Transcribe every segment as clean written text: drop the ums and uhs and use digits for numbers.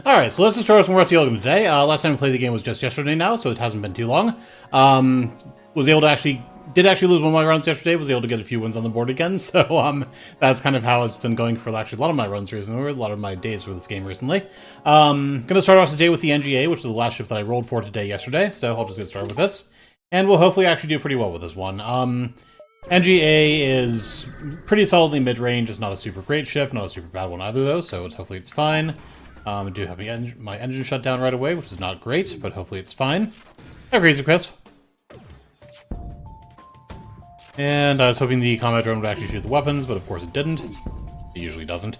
Alright, so let's just start with some Rough Dialga today. Last time I played the game was just yesterday now, so it hasn't been too long. Did actually lose one of my runs yesterday, was able to get a few wins on the board again, so that's kind of how it's been going for actually a lot of my runs recently, or a lot of my days for this game recently. Gonna start off today with the NGA, which is the last ship that I rolled for today yesterday, so I'll just get started with this. And we'll hopefully actually do pretty well with this one. NGA is pretty solidly mid-range, it's not a super great ship, not a super bad one either though, so hopefully it's fine. I do have my engine shut down right away, which is not great, but hopefully it's fine. Have Crazy Crisp. And I was hoping the combat drone would actually shoot the weapons, but of course it didn't. It usually doesn't.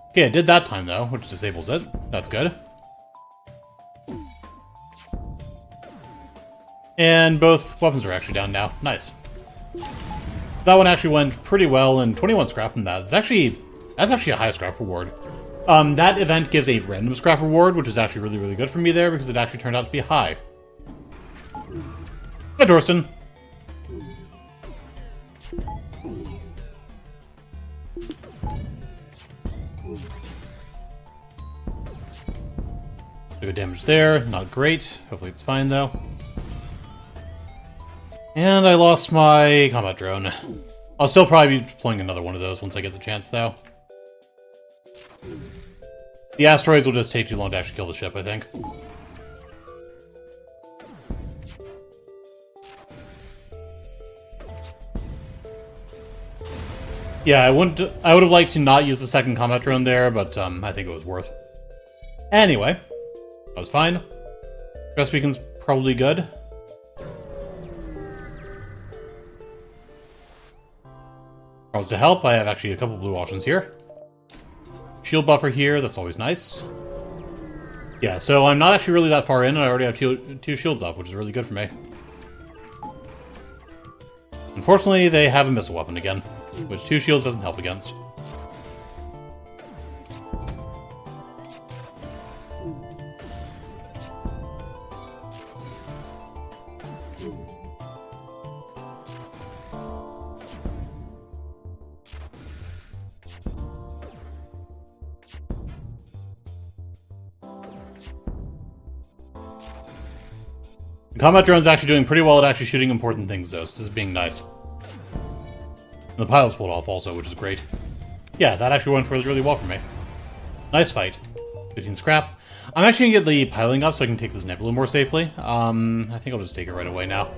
Okay, it did that time though, which disables it. That's good. And both weapons are actually down now. Nice. That one actually went pretty well, and 21 scrap from that. That's actually a high scrap reward. That event gives a random scrap reward, which is actually really, really good for me there, because it actually turned out to be high. Hi, Torsten. Good damage there, not great. Hopefully it's fine, though. And I lost my combat drone. I'll still probably be deploying another one of those once I get the chance, though. The asteroids will just take too long to actually kill the ship, I think. Yeah, I would have liked to not use the second combat drone there, but I think it was worth. Anyway, that was fine. Stress beacon's probably good. To help, I have actually a couple blue options here. Shield buffer here, that's always nice. Yeah, so I'm not actually really that far in, and I already have two shields up, which is really good for me. Unfortunately, they have a missile weapon again, which 2 shields doesn't help against. The combat drone's actually doing pretty well at actually shooting important things, though, so this is being nice. And the pilot's pulled off also, which is great. Yeah, that actually went really, really well for me. Nice fight. 15 scrap. I'm actually going to get the piloting up so I can take this nebula more safely. I think I'll just take it right away now.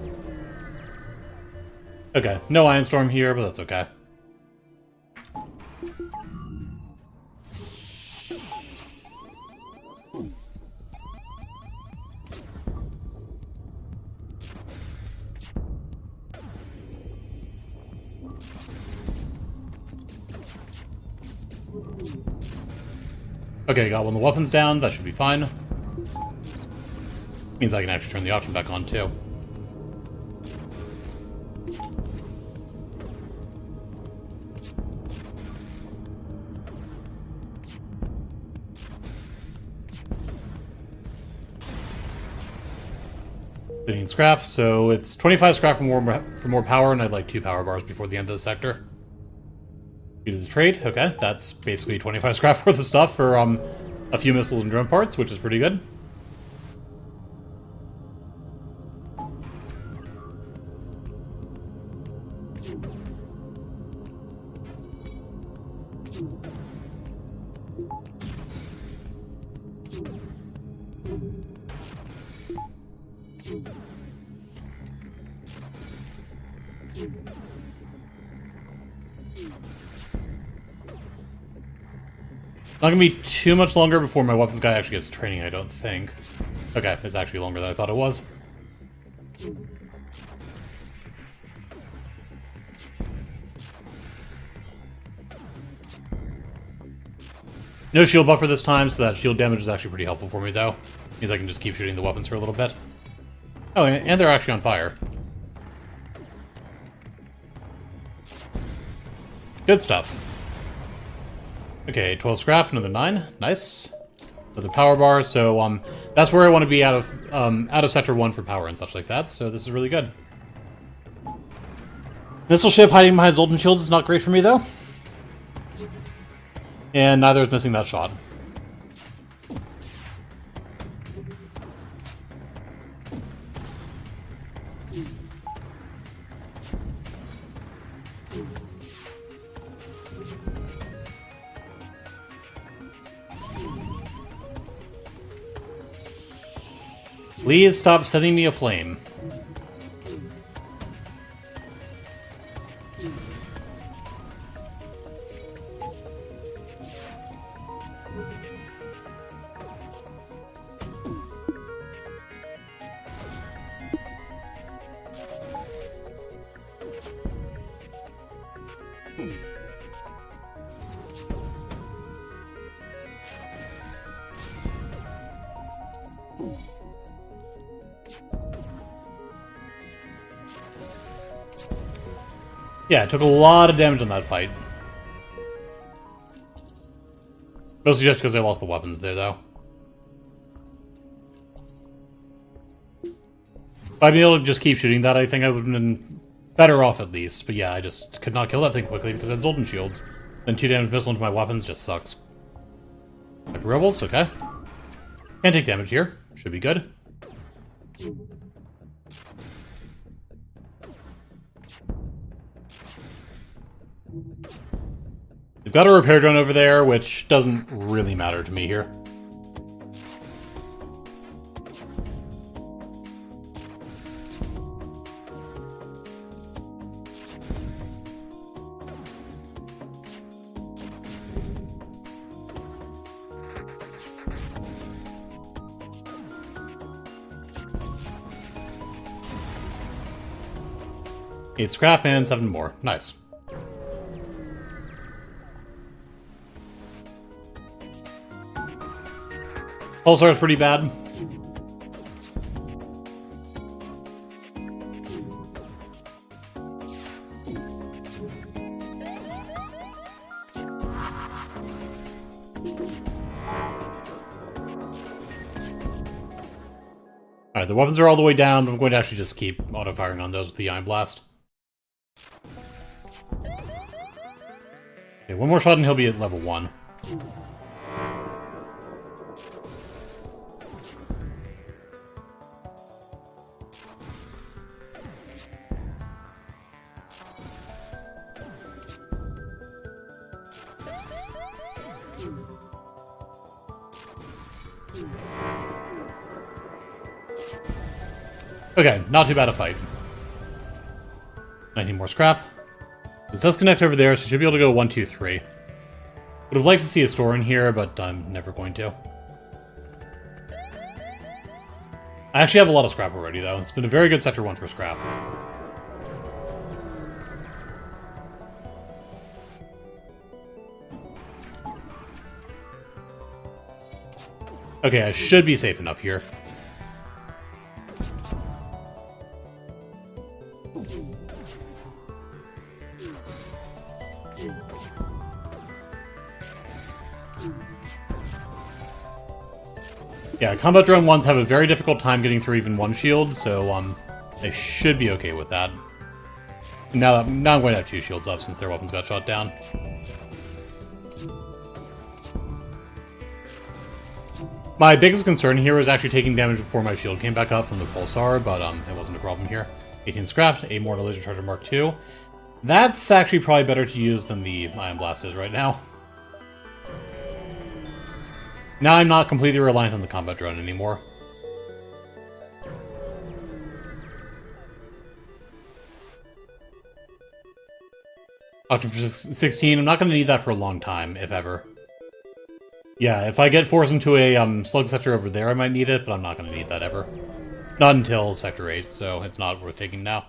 Okay, no Ion Storm here, but that's okay. Okay, got one of the weapons down, that should be fine. Means I can actually turn the option back on, too. Scrap, so it's 25 scrap for more power, and I'd like 2 power bars before the end of the sector. Due to the trade, okay, that's basically 25 scrap worth of stuff for a few missiles and drone parts, which is pretty good. Not gonna be too much longer before my weapons guy actually gets training, I don't think. Okay, it's actually longer than I thought it was. No shield buffer this time, so that shield damage is actually pretty helpful for me, though. Means I can just keep shooting the weapons for a little bit. Oh, and they're actually on fire. Good stuff. Okay, 12 scrap, another 9. Nice. Another power bar, so that's where I want to be out of Sector 1 for power and such like that, so this is really good. Missile ship hiding behind Zoltan shields is not great for me, though. And neither is missing that shot. Please stop setting me aflame. Yeah, it took a lot of damage on that fight. Mostly just because I lost the weapons there, though. If I'd been able to just keep shooting that, I think I would have been better off at least. But yeah, I just could not kill that thing quickly because I had Zoltan shields. Then 2 damage missile into my weapons just sucks. Like rebels, okay. Can't take damage here. Should be good. We've got a repair drone over there, which doesn't really matter to me here. Eight scrap and 7 more. Nice. Pulsar is pretty bad. Alright, the weapons are all the way down, but I'm going to actually just keep auto-firing on those with the Ion Blast. Okay, one more shot and he'll be at level 1. Okay, not too bad a fight. 19 more scrap. This does connect over there, so should be able to go 1, 2, 3. Would have liked to see a store in here, but I'm never going to. I actually have a lot of scrap already, though. It's been a very good Sector 1 for scrap. Okay, I should be safe enough here. Yeah, combat drone ones have a very difficult time getting through even one shield, so they should be okay with that. Now I'm going to have 2 shields up since their weapons got shot down. My biggest concern here was actually taking damage before my shield came back up from the Pulsar, but it wasn't a problem here. 18 scrapped, 8 more to Laser Charger Mark II. That's actually probably better to use than the Ion Blast is right now. Now I'm not completely reliant on the combat drone anymore. Octopus 16, I'm not going to need that for a long time, if ever. Yeah, if I get forced into a slug sector over there, I might need it, but I'm not going to need that ever. Not until Sector 8, so it's not worth taking now.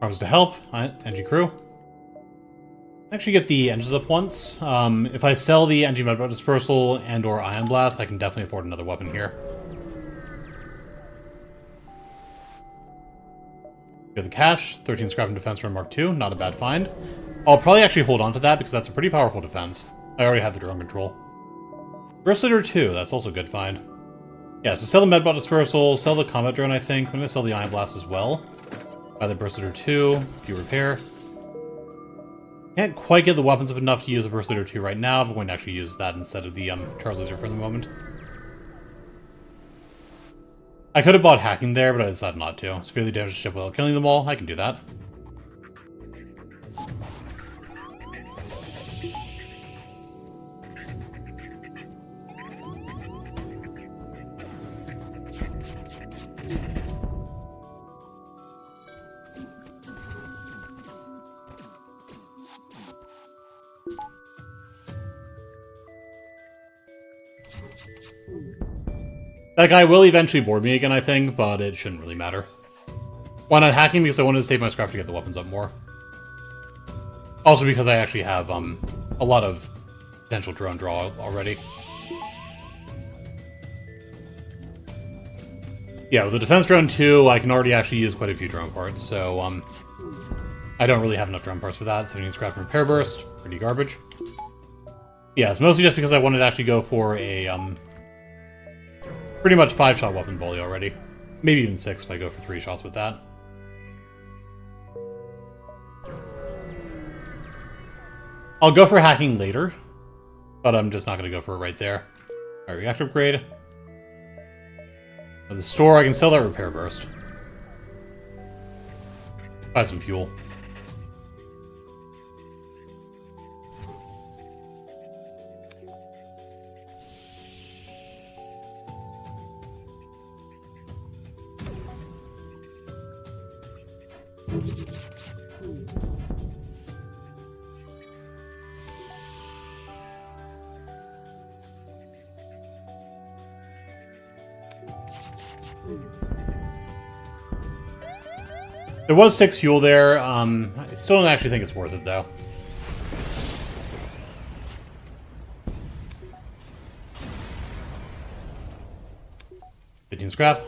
Arms to help. Engine crew. Actually get the engines up once. If I sell the engine med dispersal and or Ion Blast, I can definitely afford another weapon here. Get the cash. 13 scrap and defense from Mark II. Not a bad find. I'll probably actually hold on to that because that's a pretty powerful defense. I already have the drone control. Burstleader 2. That's also a good find. Yeah, so sell the Medbot Dispersal, sell the Combat Drone, I think. I'm going to sell the Ion Blast as well. Buy the Burstleader 2, few repair. Can't quite get the weapons up enough to use the Burstleader 2 right now, but I'm going to actually use that instead of the Charge Laser for the moment. I could have bought hacking there, but I decided not to. Severely damage the ship without killing them all. I can do that. That guy will eventually board me again, I think, but it shouldn't really matter. Why not hacking? Because I wanted to save my scrap to get the weapons up more. Also because I actually have a lot of potential drone draw already. Yeah, with the defense drone 2, I can already actually use quite a few drone parts, so I don't really have enough drone parts for that, so I need scrap and repair burst. Pretty garbage. Yeah, it's mostly just because I wanted to actually go for a pretty much 5-shot weapon volley already. Maybe even 6 if I go for 3 shots with that. I'll go for hacking later, but I'm just not going to go for it right there. Alright, reactor upgrade. At the store, I can sell that repair burst. Buy some fuel. There was 6 fuel there. I still don't actually think it's worth it, though. Scrap.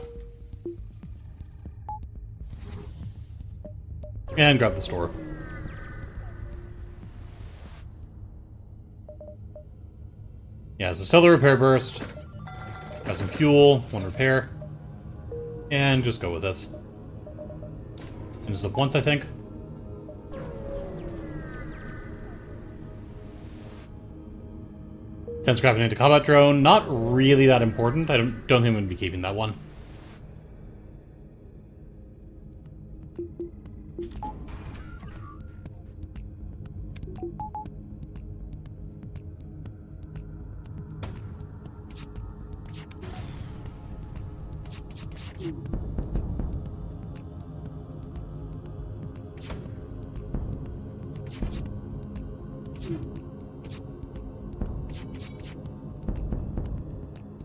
And grab the store. Yeah, so sell the repair burst. Got some fuel, 1 repair. And just go with this. And just up once, I think. Can scrap an anti-combat drone. Not really that important. I don't think I'm going to be keeping that one.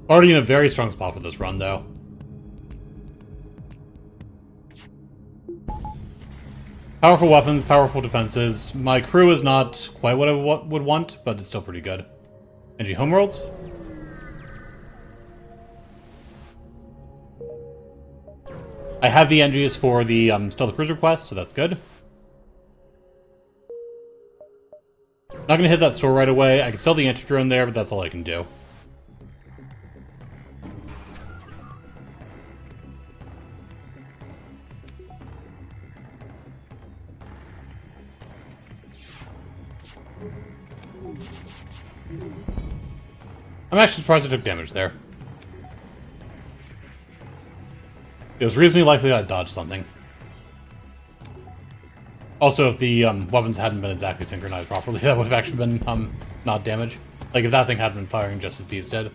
Already in a very strong spot for this run, though. Powerful weapons, powerful defenses. My crew is not quite what I would want, but it's still pretty good. NG Homeworlds. I have the NGs for the Stealth Cruiser quest, so that's good. Not going to hit that store right away. I can sell the anti-drone there, but that's all I can do. I'm actually surprised I took damage there. It was reasonably likely that I dodged something. Also, if the weapons hadn't been exactly synchronized properly, that would have actually been not damage. Like if that thing hadn't been firing just as these did.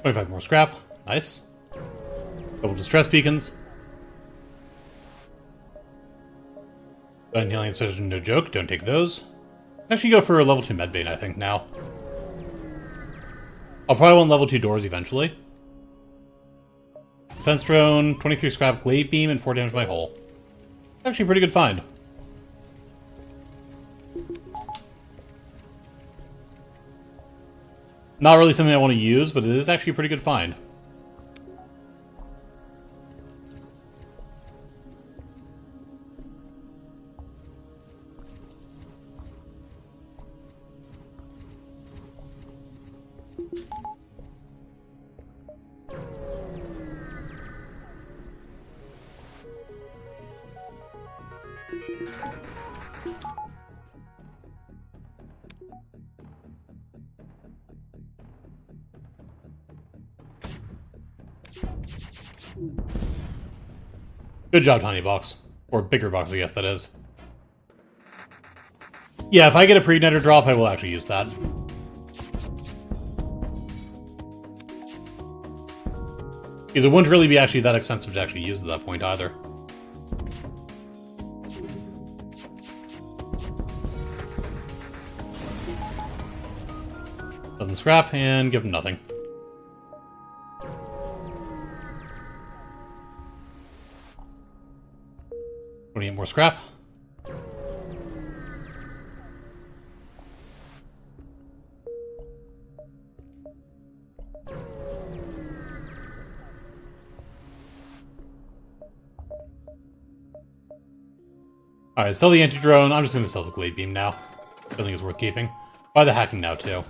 $25 more scrap. Nice. Double distress beacons. Gun healing inspection, no joke. Don't take those. Actually go for a level 2 medbane, I think, now. I'll probably want level 2 doors eventually. Defense drone, 23 scrap, glaive beam, and 4 damage by hull. Actually a pretty good find. Not really something I want to use, but it is actually a pretty good find. Good job, Tiny Box. Or Bigger Box, I guess that is. Yeah, if I get a pre-igniter drop, I will actually use that. Because it wouldn't really be actually that expensive to actually use at that point either. Let them scrap and give them nothing. Want to get more scrap? Alright, sell the anti-drone. I'm just going to sell the Glade Beam now. I think it's worth keeping. Buy the hacking now, too.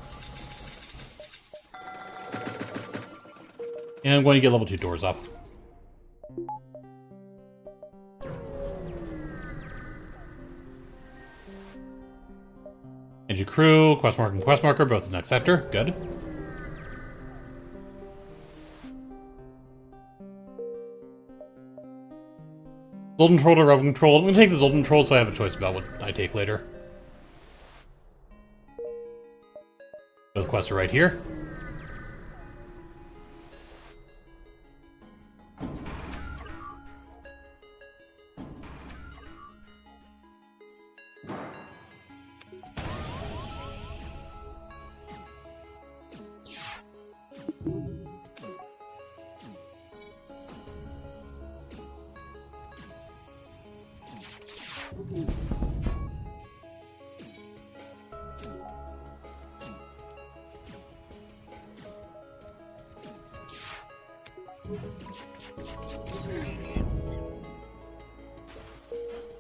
And I'm going to get level 2 doors up. Engine crew, quest marker, and quest marker, both in the next sector. Good. Zoltan Troll to Rebel Control. I'm going to take the Zoltan Troll so I have a choice about what I take later. Both quests are right here.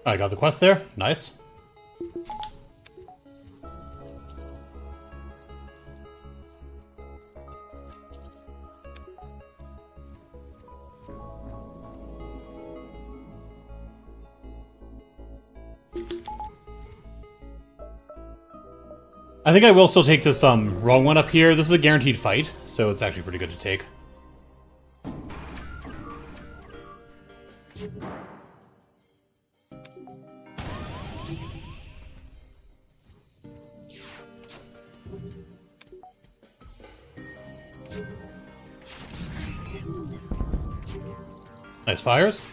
I got the quest there. Nice. I think I will still take this wrong one up here. This is a guaranteed fight, so it's actually pretty good to take. Nice fires.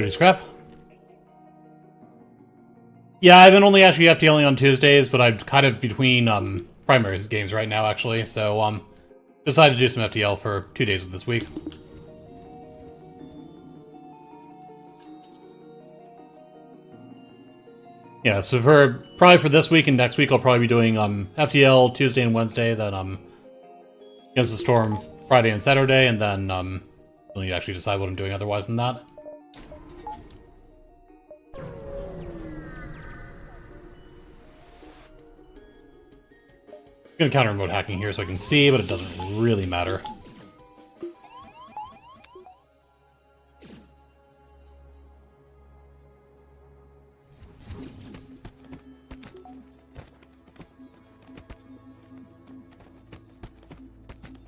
Scrap. Yeah, I've been only actually FTLing on Tuesdays, but I'm kind of between primaries games right now, actually, so decided to do some FTL for 2 days of this week. Yeah, so probably for this week and next week, I'll probably be doing FTL Tuesday and Wednesday, then Against the Storm Friday and Saturday, and then let me actually decide what I'm doing otherwise than that. I'm gonna counter remote hacking here so I can see, but it doesn't really matter.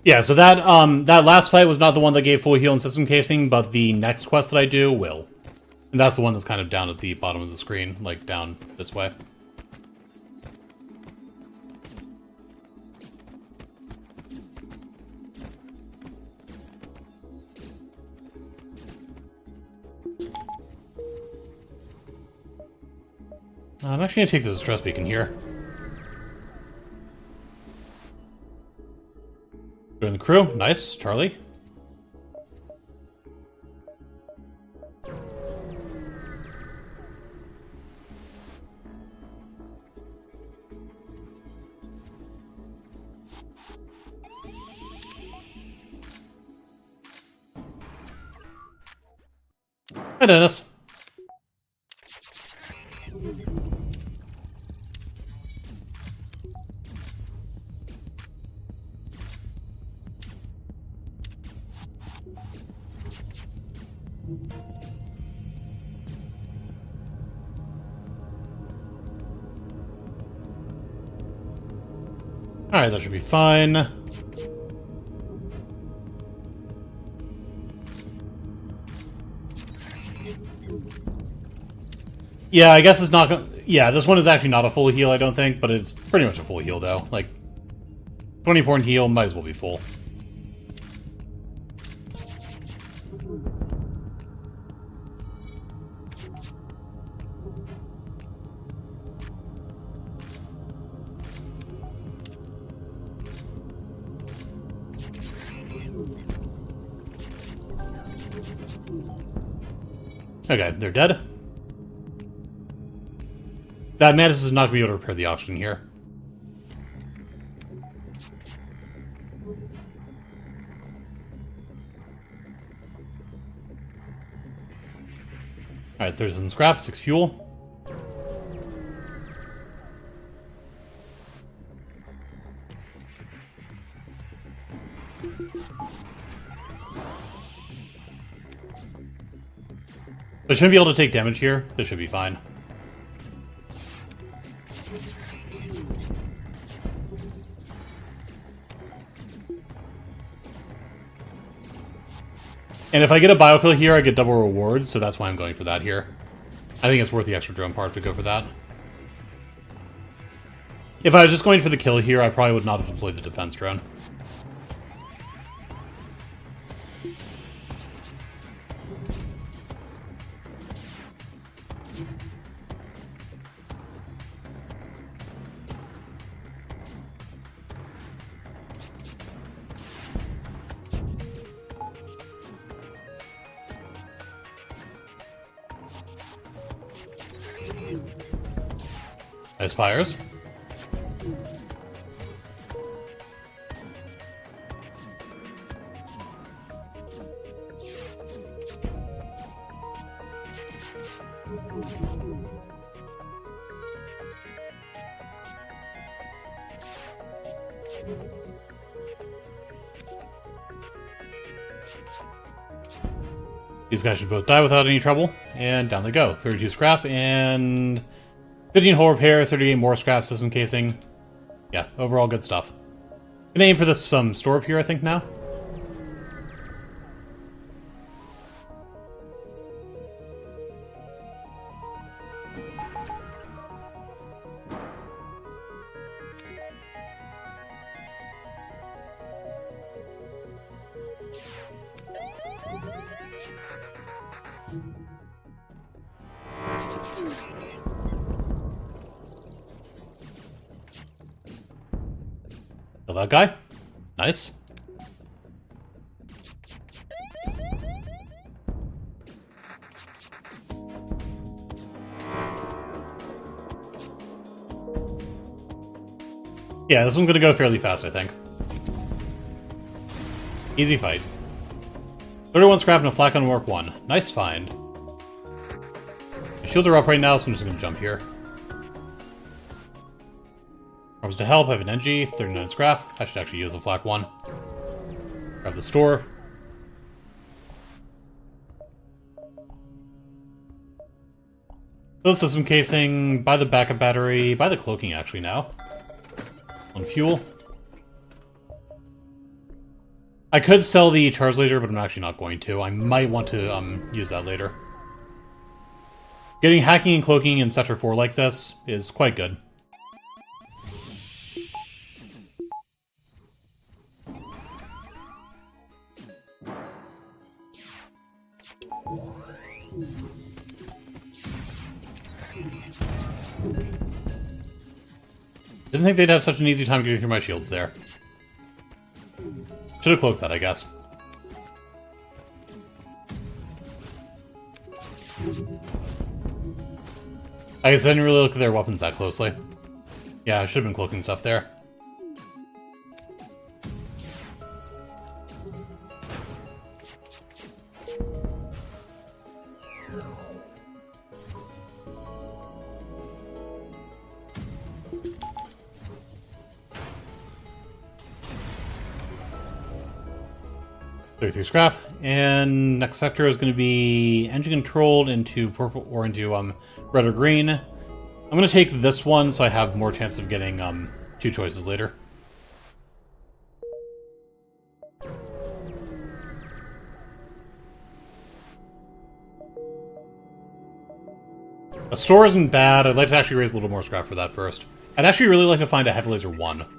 Yeah, so that that last fight was not the one that gave full heal and system casing, but the next quest that I do will. And that's the one that's kind of down at the bottom of the screen, like down this way. I'm actually going to take the distress beacon here. Join the crew. Nice. Charlie. Hi, Dennis. Alright, that should be fine. Yeah, I guess it's not gonna... Yeah, this one is actually not a full heal, I don't think, but it's pretty much a full heal, though. Like, 24 in heal might as well be full. Okay, they're dead. That Mantis is not going to be able to repair the oxygen here. Alright, there's some scrap, 6 fuel. They shouldn't be able to take damage here. This should be fine. And if I get a biokill here, I get double rewards, so that's why I'm going for that here. I think it's worth the extra drone part to go for that. If I was just going for the kill here, I probably would not have deployed the defense drone. Nice fires. These guys should both die without any trouble, and down they go. 32 scrap and 15 hull repair, 38 more scrap, system casing. Yeah, overall good stuff. Gonna aim for this store up here, I think, now. Kill that guy. Nice. Yeah, this one's gonna go fairly fast, I think. Easy fight. 31 scrap and a flak on Mark 1. Nice find. My shields are up right now, so I'm just gonna jump here. Arms to help, I have an NG, 39 scrap. I should actually use the flak 1. Grab the store. Build system casing, buy the backup battery, buy the cloaking actually now. On fuel. I could sell the charge laser, but I'm actually not going to. I might want to use that later. Getting hacking and cloaking in Sector 4 like this is quite good. Didn't think they'd have such an easy time getting through my shields there. Should have cloaked that, I guess. I guess I didn't really look at their weapons that closely. Yeah, I should have been cloaking stuff there. 33 scrap. And next sector is going to be engine controlled into purple or into red or green. I'm going to take this one so I have more chance of getting two choices later. A store isn't bad. I'd like to actually raise a little more scrap for that first. I'd actually really like to find a Heavy Laser 1.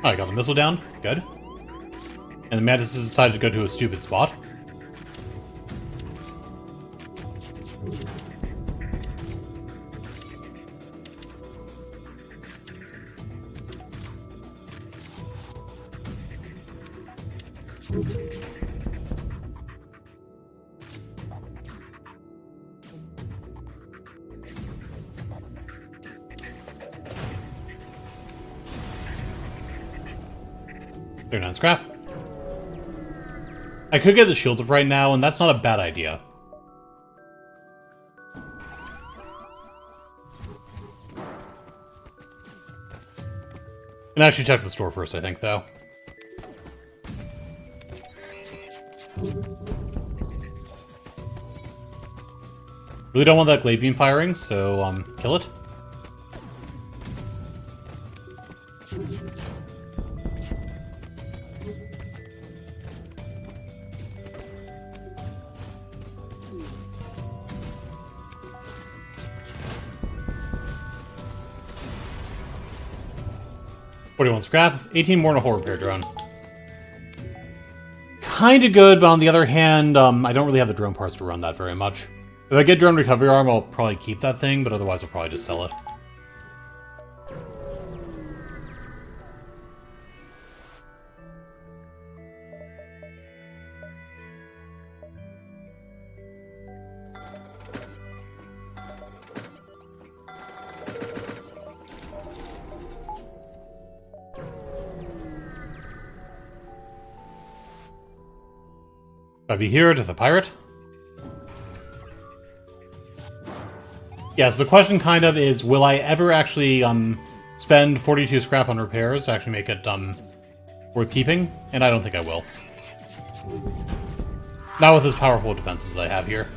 Oh, I got the missile down. Good. And the Mantis has decided to go to a stupid spot. They're not scrap. I could get the shield up right now, and that's not a bad idea. And actually check the store first, I think, though. Really don't want that glade beam firing, so kill it. $41 scrap, 18 more in a hull repair drone. Kinda good, but on the other hand, I don't really have the drone parts to run that very much. If I get drone recovery arm, I'll probably keep that thing, but otherwise I'll probably just sell it. I'll be here to the pirate. Yeah, so the question kind of is, will I ever actually spend 42 scrap on repairs to actually make it worth keeping? And I don't think I will. Not with as powerful defenses I have here.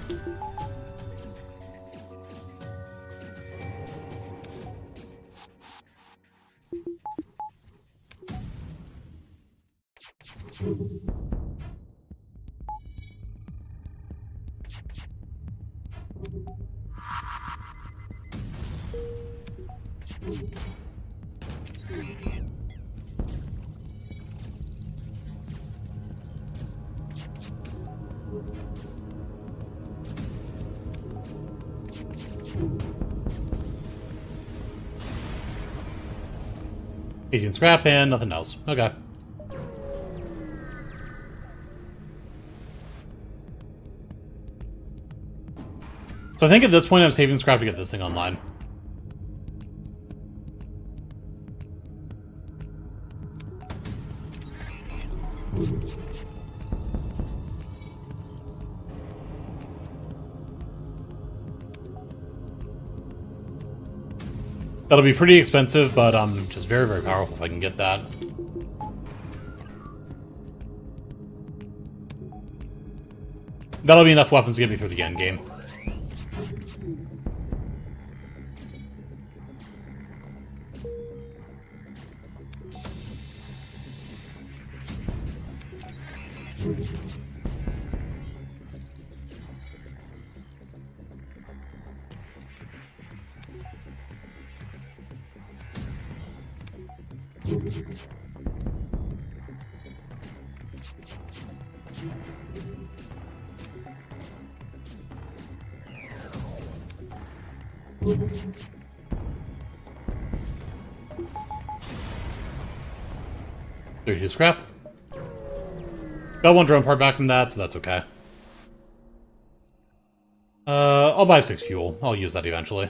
Agent scrap and nothing else. Okay. So I think at this point I'm saving scrap to get this thing online. That'll be pretty expensive, but just very, very powerful if I can get that. That'll be enough weapons to get me through the end game. $32 scrap. Got one drone part back from that, so that's okay. I'll buy 6 fuel. I'll use that eventually.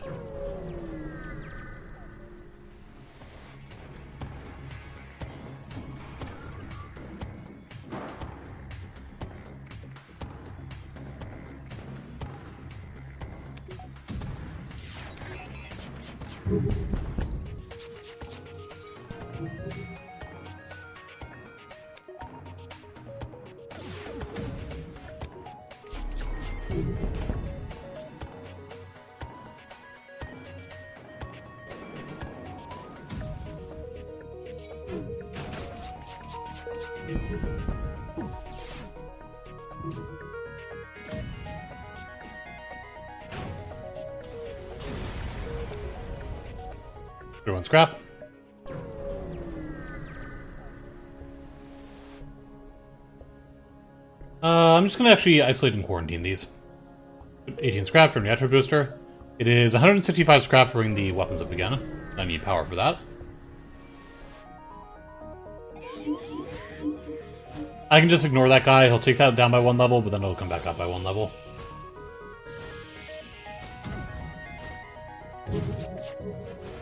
Everyone scrap. I'm just going to actually isolate and quarantine these. 18 scrap from the attribute booster. It is 165 scrap to bring the weapons up again. I need power for that. I can just ignore that guy. He'll take that down by 1 level, but then it'll come back up by 1 level.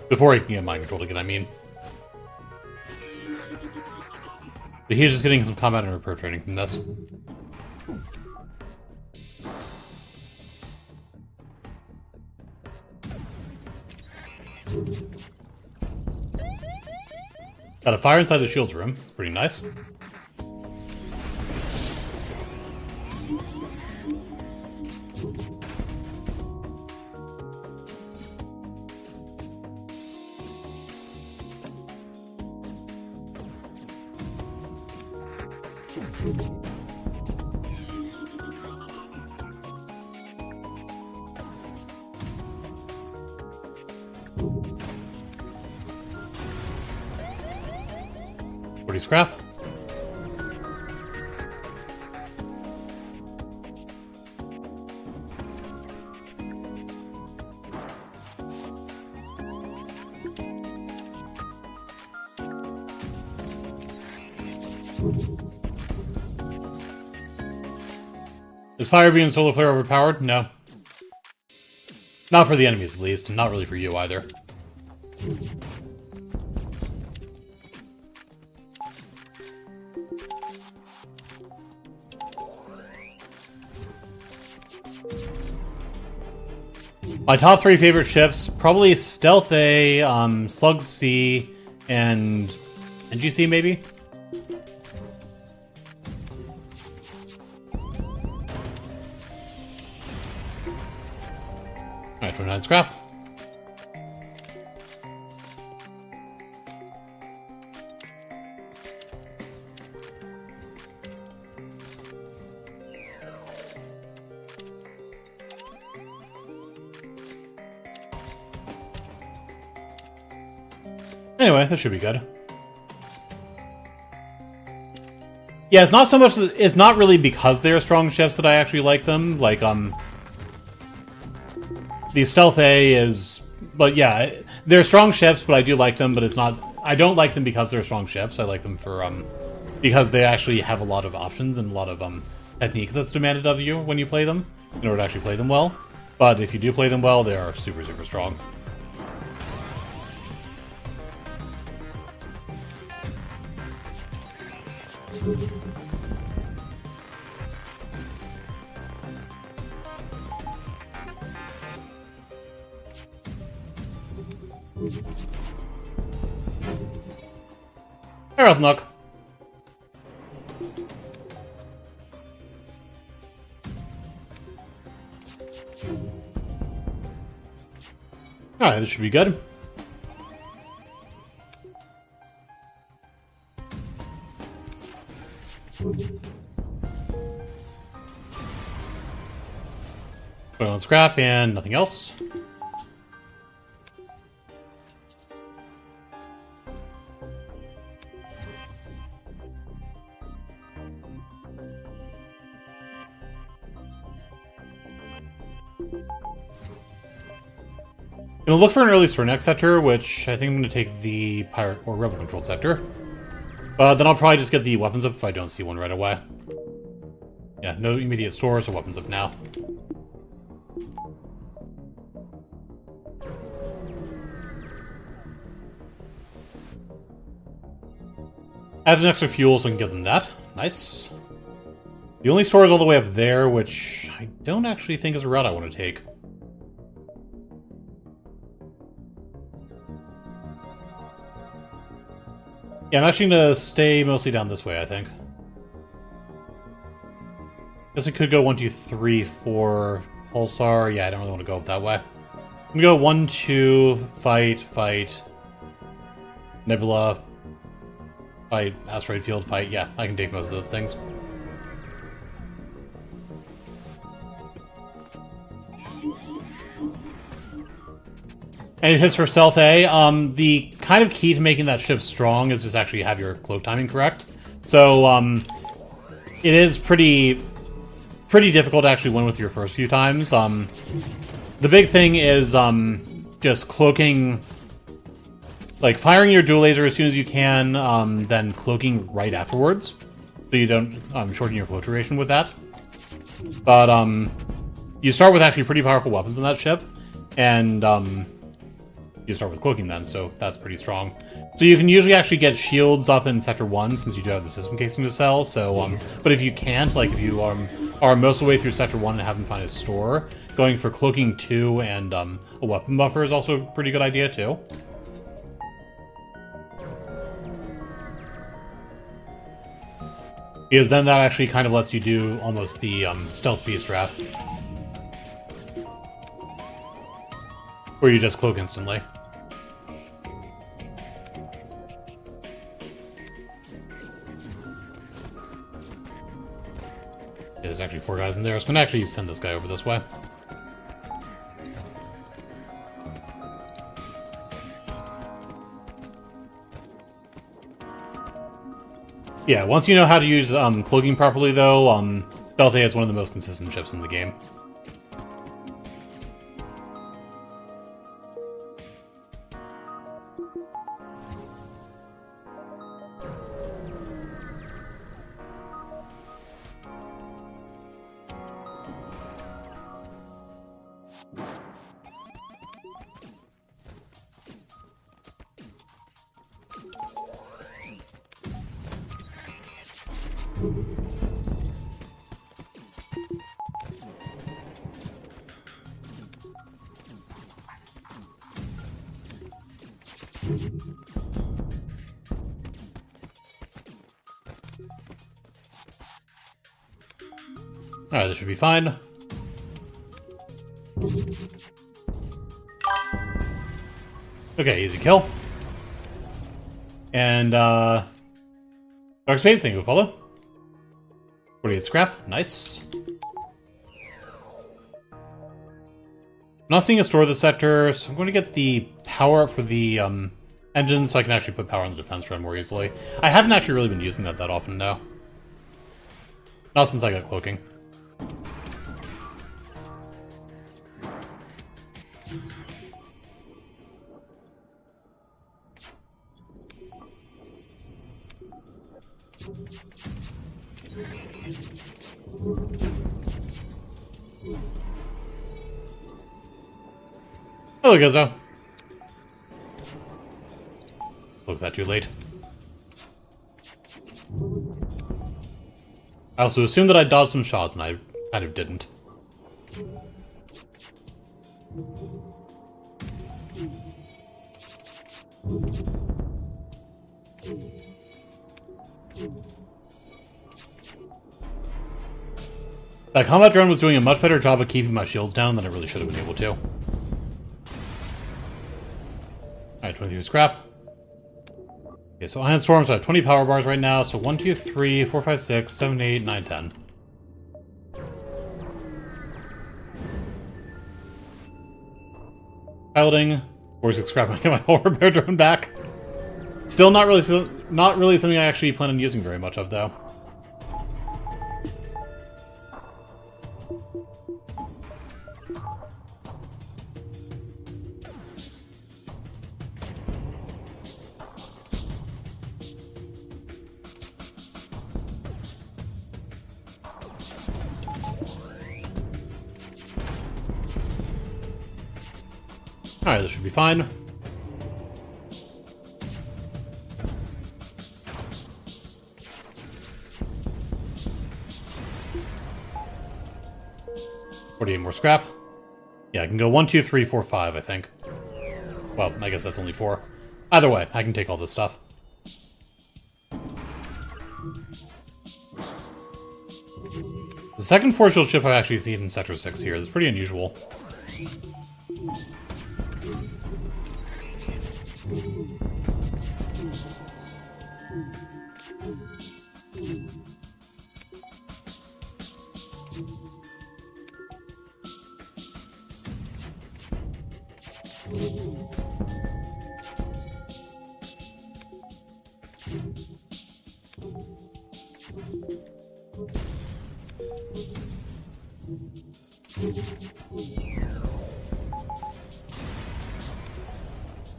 Before he can get mind controlled again, I mean. But he's just getting some combat and repair training from this. Got a fire inside the shields room. It's pretty nice. Scrap. Is fire being solar flare overpowered? No. Not for the enemies, at least, and not really for you either. My top 3 favorite ships, probably Stealth A, Slug C, and NGC maybe? Alright, 29 scrap. Anyway, that should be good. Yeah, it's not so much, it's not really because they're strong ships that I actually like them. Like, the Stealth A is, but yeah, they're strong ships, but I do like them, but it's not, I don't like them because they're strong ships. I like them for, because they actually have a lot of options and a lot of, technique that's demanded of you when you play them, in order to actually play them well. But if you do play them well, they are super, super strong. Alright, Nook. Alright, this should be good. Put on scrap and nothing else. Gonna look for an early Cernex sector, which I think I'm gonna take the pirate or rebel controlled sector. But then I'll probably just get the weapons up if I don't see one right away. Yeah, no immediate stores or weapons up now. I have some extra fuel, so I can give them that. Nice. The only store is all the way up there, which I don't actually think is a route I want to take. Yeah, I'm actually gonna stay mostly down this way, I think. Guess we could go 1, 2, 3, 4 Pulsar. Yeah, I don't really want to go up that way. I'm gonna go 1, 2, fight, Nebula, fight, Asteroid Field, fight. Yeah, I can take most of those things. And it hits for Stealth A. The kind of key to making that ship strong is just actually have your cloak timing correct. So, it is pretty difficult to actually win with your first few times. The big thing is just cloaking, like firing your dual laser as soon as you can, then cloaking right afterwards, so you don't shorten your flow duration with that. But you start with actually pretty powerful weapons in that ship, and you start with cloaking then, so that's pretty strong. So you can usually actually get shields up in Sector 1, since you do have the system casing to sell, so, but if you can't, like if you are most of the way through Sector 1 and haven't found a store, going for Cloaking 2 and a weapon buffer is also a pretty good idea, too. Because then that actually kind of lets you do almost the Stealth Beast Wrap, where you just cloak instantly. Yeah, there's actually 4 guys in there. I was going to actually send this guy over this way. Yeah, once you know how to use cloaking properly, though, Stealth A is one of the most consistent ships in the game. Alright, this should be fine. Okay, easy kill. And, Dark Space, thank you, follow. 48 scrap, nice. I'm not seeing a store of the sector, so I'm going to get the power up for the engine so I can actually put power on the defense drone more easily. I haven't actually really been using that often now. Not since I got cloaking. Oh, there goes though. Look, that too late. I also assumed that I dodged some shots, and I kind of didn't. That combat drone was doing a much better job of keeping my shields down than it really should have been able to. Alright, 23 scrap. Okay, so Ion Storms, I have 20 power bars right now, so 1, 2, 3, 4, 5, 6, 7, 8, 9, 10. Piloting. 46 scrap, I get my whole repair drone back. Still not really something I actually plan on using very much of, though. Alright, this should be fine. More scrap. Yeah, I can go 1, 2, 3, 4, 5, I think. Well, I guess that's only 4. Either way, I can take all this stuff. The second Force Shield ship I've actually seen in Sector 6 here. That's pretty unusual.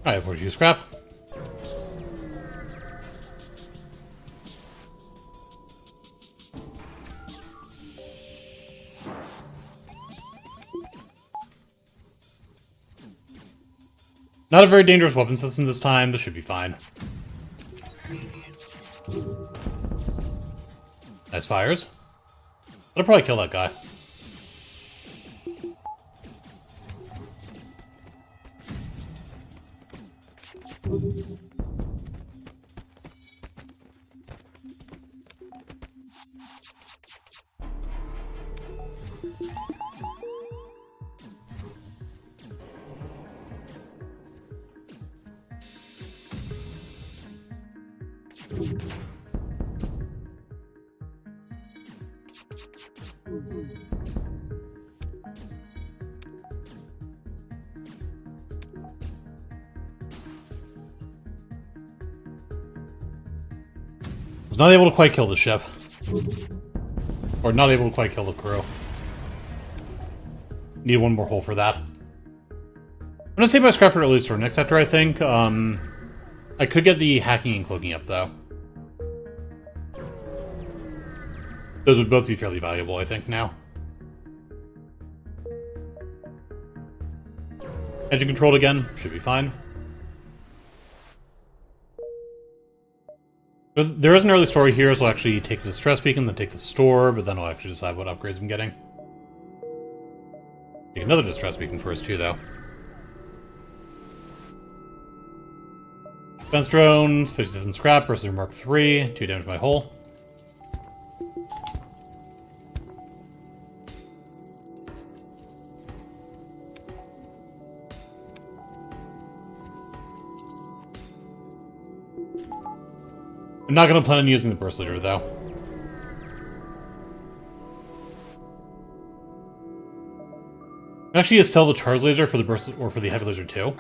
Alright, where'd you scrap? Not a very dangerous weapon system this time. This should be fine. Nice fires. That'll probably kill that guy. Was not able to quite kill the ship. Or not able to quite kill the crew. Need one more hole for that. I'm gonna save my scrap for at least for next sector, I think. I could get the hacking and cloaking up, though. Those would both be fairly valuable, I think, now. Engine controlled again. Should be fine. But there is an early story here, so I'll actually take the distress beacon, then take the store, but then I'll actually decide what upgrades I'm getting. Take another distress beacon first, too, though. Defense drone, 57 scrap versus Mark III, 2 damage to my hull. I'm not going to plan on using the burst leader, though. Actually, sell the charge laser for the burst or for the heavy laser too.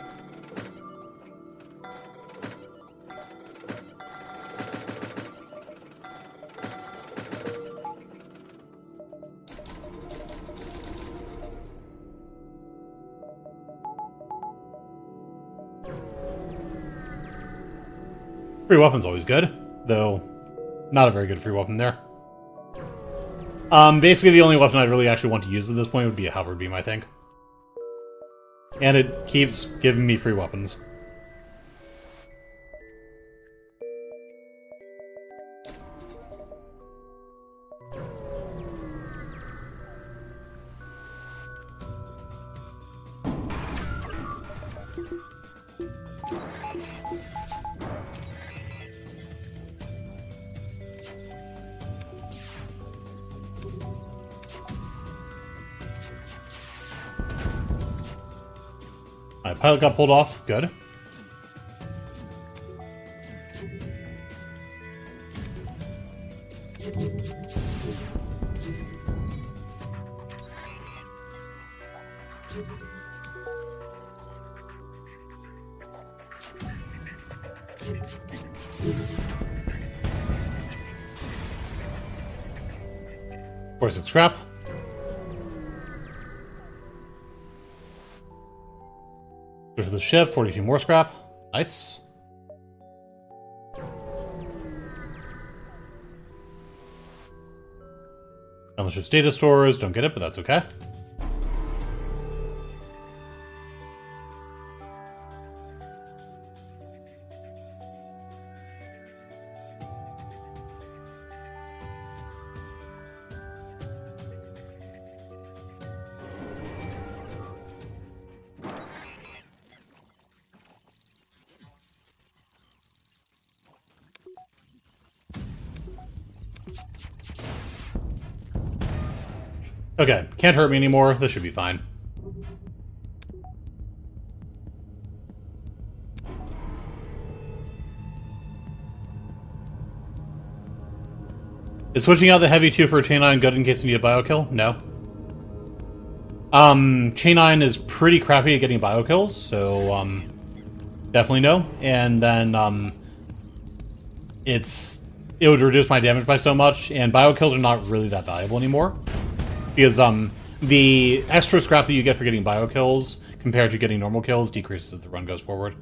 Free weapon's always good, though not a very good free weapon there. Basically the only weapon I'd really actually want to use at this point would be a halberd beam, I think. And it keeps giving me free weapons. My pilot got pulled off. Good. Force and scrap. Go to the ship, 42 more scrap. Nice. On the ship's data stores, don't get it, but that's okay. Okay, can't hurt me anymore. This should be fine. Is switching out the Heavy 2 for a Chain 9 good in case you need a Biokill? No. Chain 9 is pretty crappy at getting Biokills, so, definitely no. And then, it would reduce my damage by so much, and Biokills are not really that valuable anymore. Because, the extra scrap that you get for getting Biokills compared to getting normal kills decreases as the run goes forward.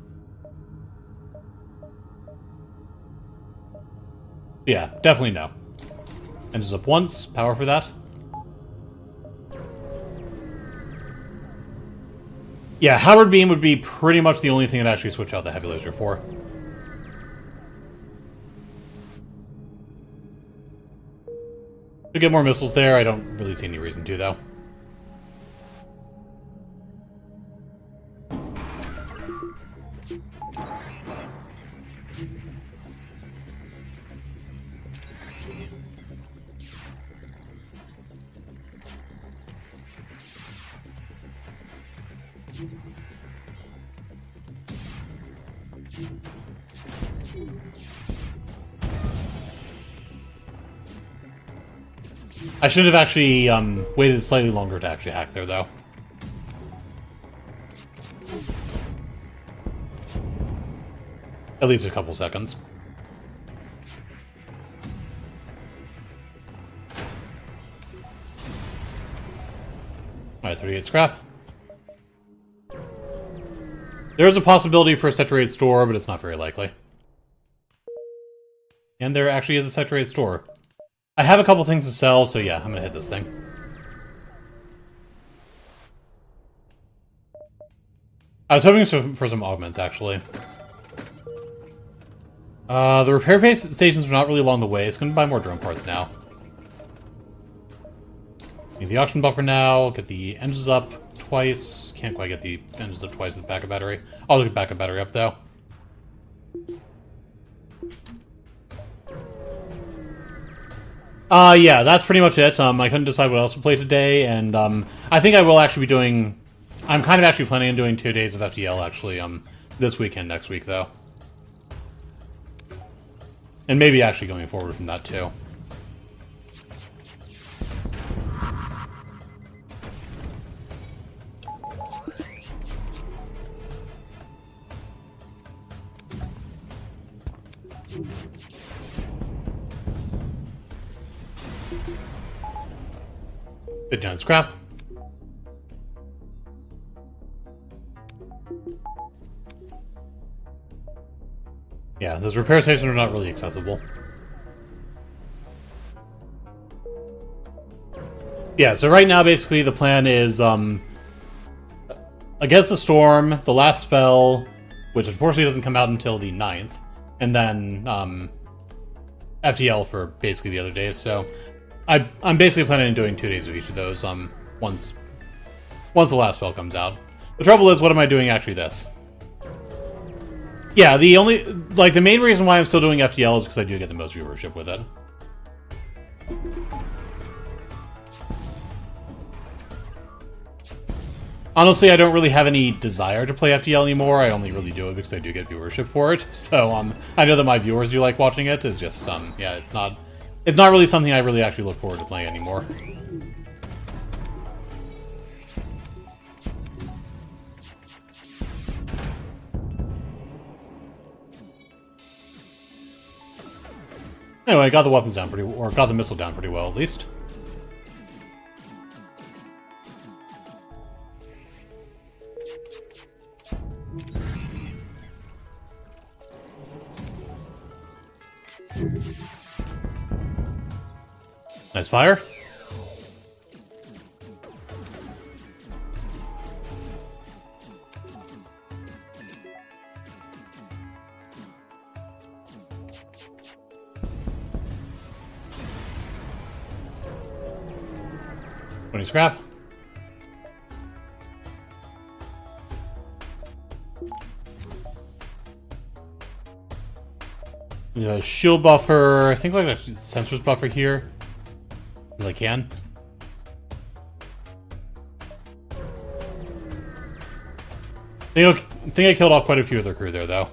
Yeah, definitely no. Engines up once, power for that. Yeah, Howard Beam would be pretty much the only thing I'd actually switch out the Heavy Laser for. To get more missiles there, I don't really see any reason to, though. I should have actually waited slightly longer to actually hack there, though. At least a couple seconds. Alright, 38 scrap. There is a possibility for a Sector 8 store, but it's not very likely. And there actually is a Sector 8 store. I have a couple things to sell, so yeah, I'm gonna hit this thing. I was hoping for some augments, actually. The repair stations are not really along the way. It's gonna buy more drone parts now. Need the oxygen buffer now, get the engines up twice. Can't quite get the engines up twice with backup battery. I'll get backup battery up, though. Yeah, that's pretty much it. I couldn't decide what else to play today, and, I think I will actually be doing... I'm kind of actually planning on doing 2 days of FTL, actually, this weekend, next week, though. And maybe actually going forward from that, too. Good giant scrap. Yeah, those repair stations are not really accessible. Yeah, so right now, basically, the plan is, against the Storm, the last spell, which unfortunately doesn't come out until the 9th, and then, FTL for basically the other days, so... I'm basically planning on doing 2 days of each of those, once the last spell comes out. The trouble is, what am I doing actually this? Yeah, the main reason why I'm still doing FTL is because I do get the most viewership with it. Honestly, I don't really have any desire to play FTL anymore. I only really do it because I do get viewership for it. So, I know that my viewers do like watching it. It's just, yeah, it's not really something I really actually look forward to playing anymore. Anyway, I got the weapons down or got the missile down pretty well, at least. Nice fire. Scrap. Shield buffer. I think like a sensors buffer here. If I can. Think I killed off quite a few of their crew there, though.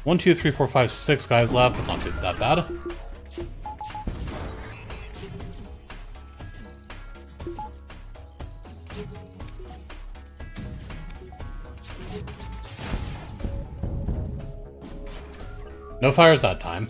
1, 2, 3, 4, 5, 6 guys left. That's not that bad. No fires that time.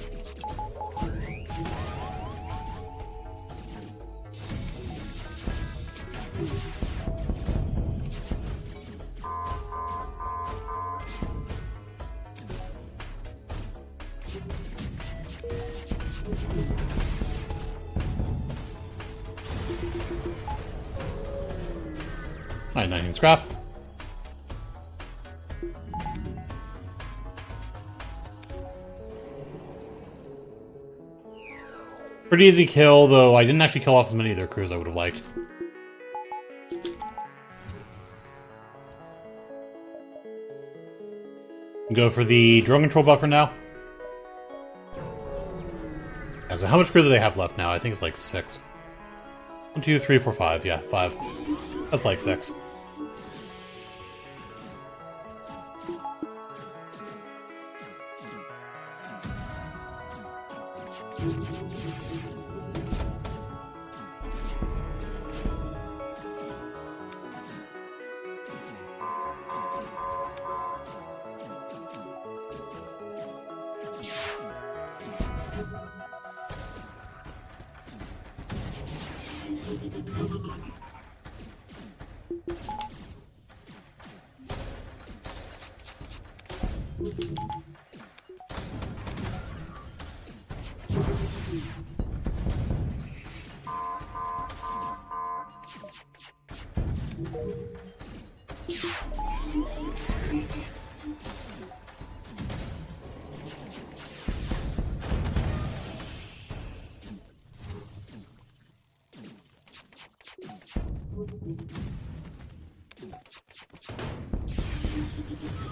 Alright, 19 scrap. Pretty easy kill, though I didn't actually kill off as many of their crews as I would have liked. Go for the drone control buffer now. Yeah, so how much crew do they have left now? I think it's like 6. 1, 2, 3, 4, 5. Yeah, 5. That's like 6.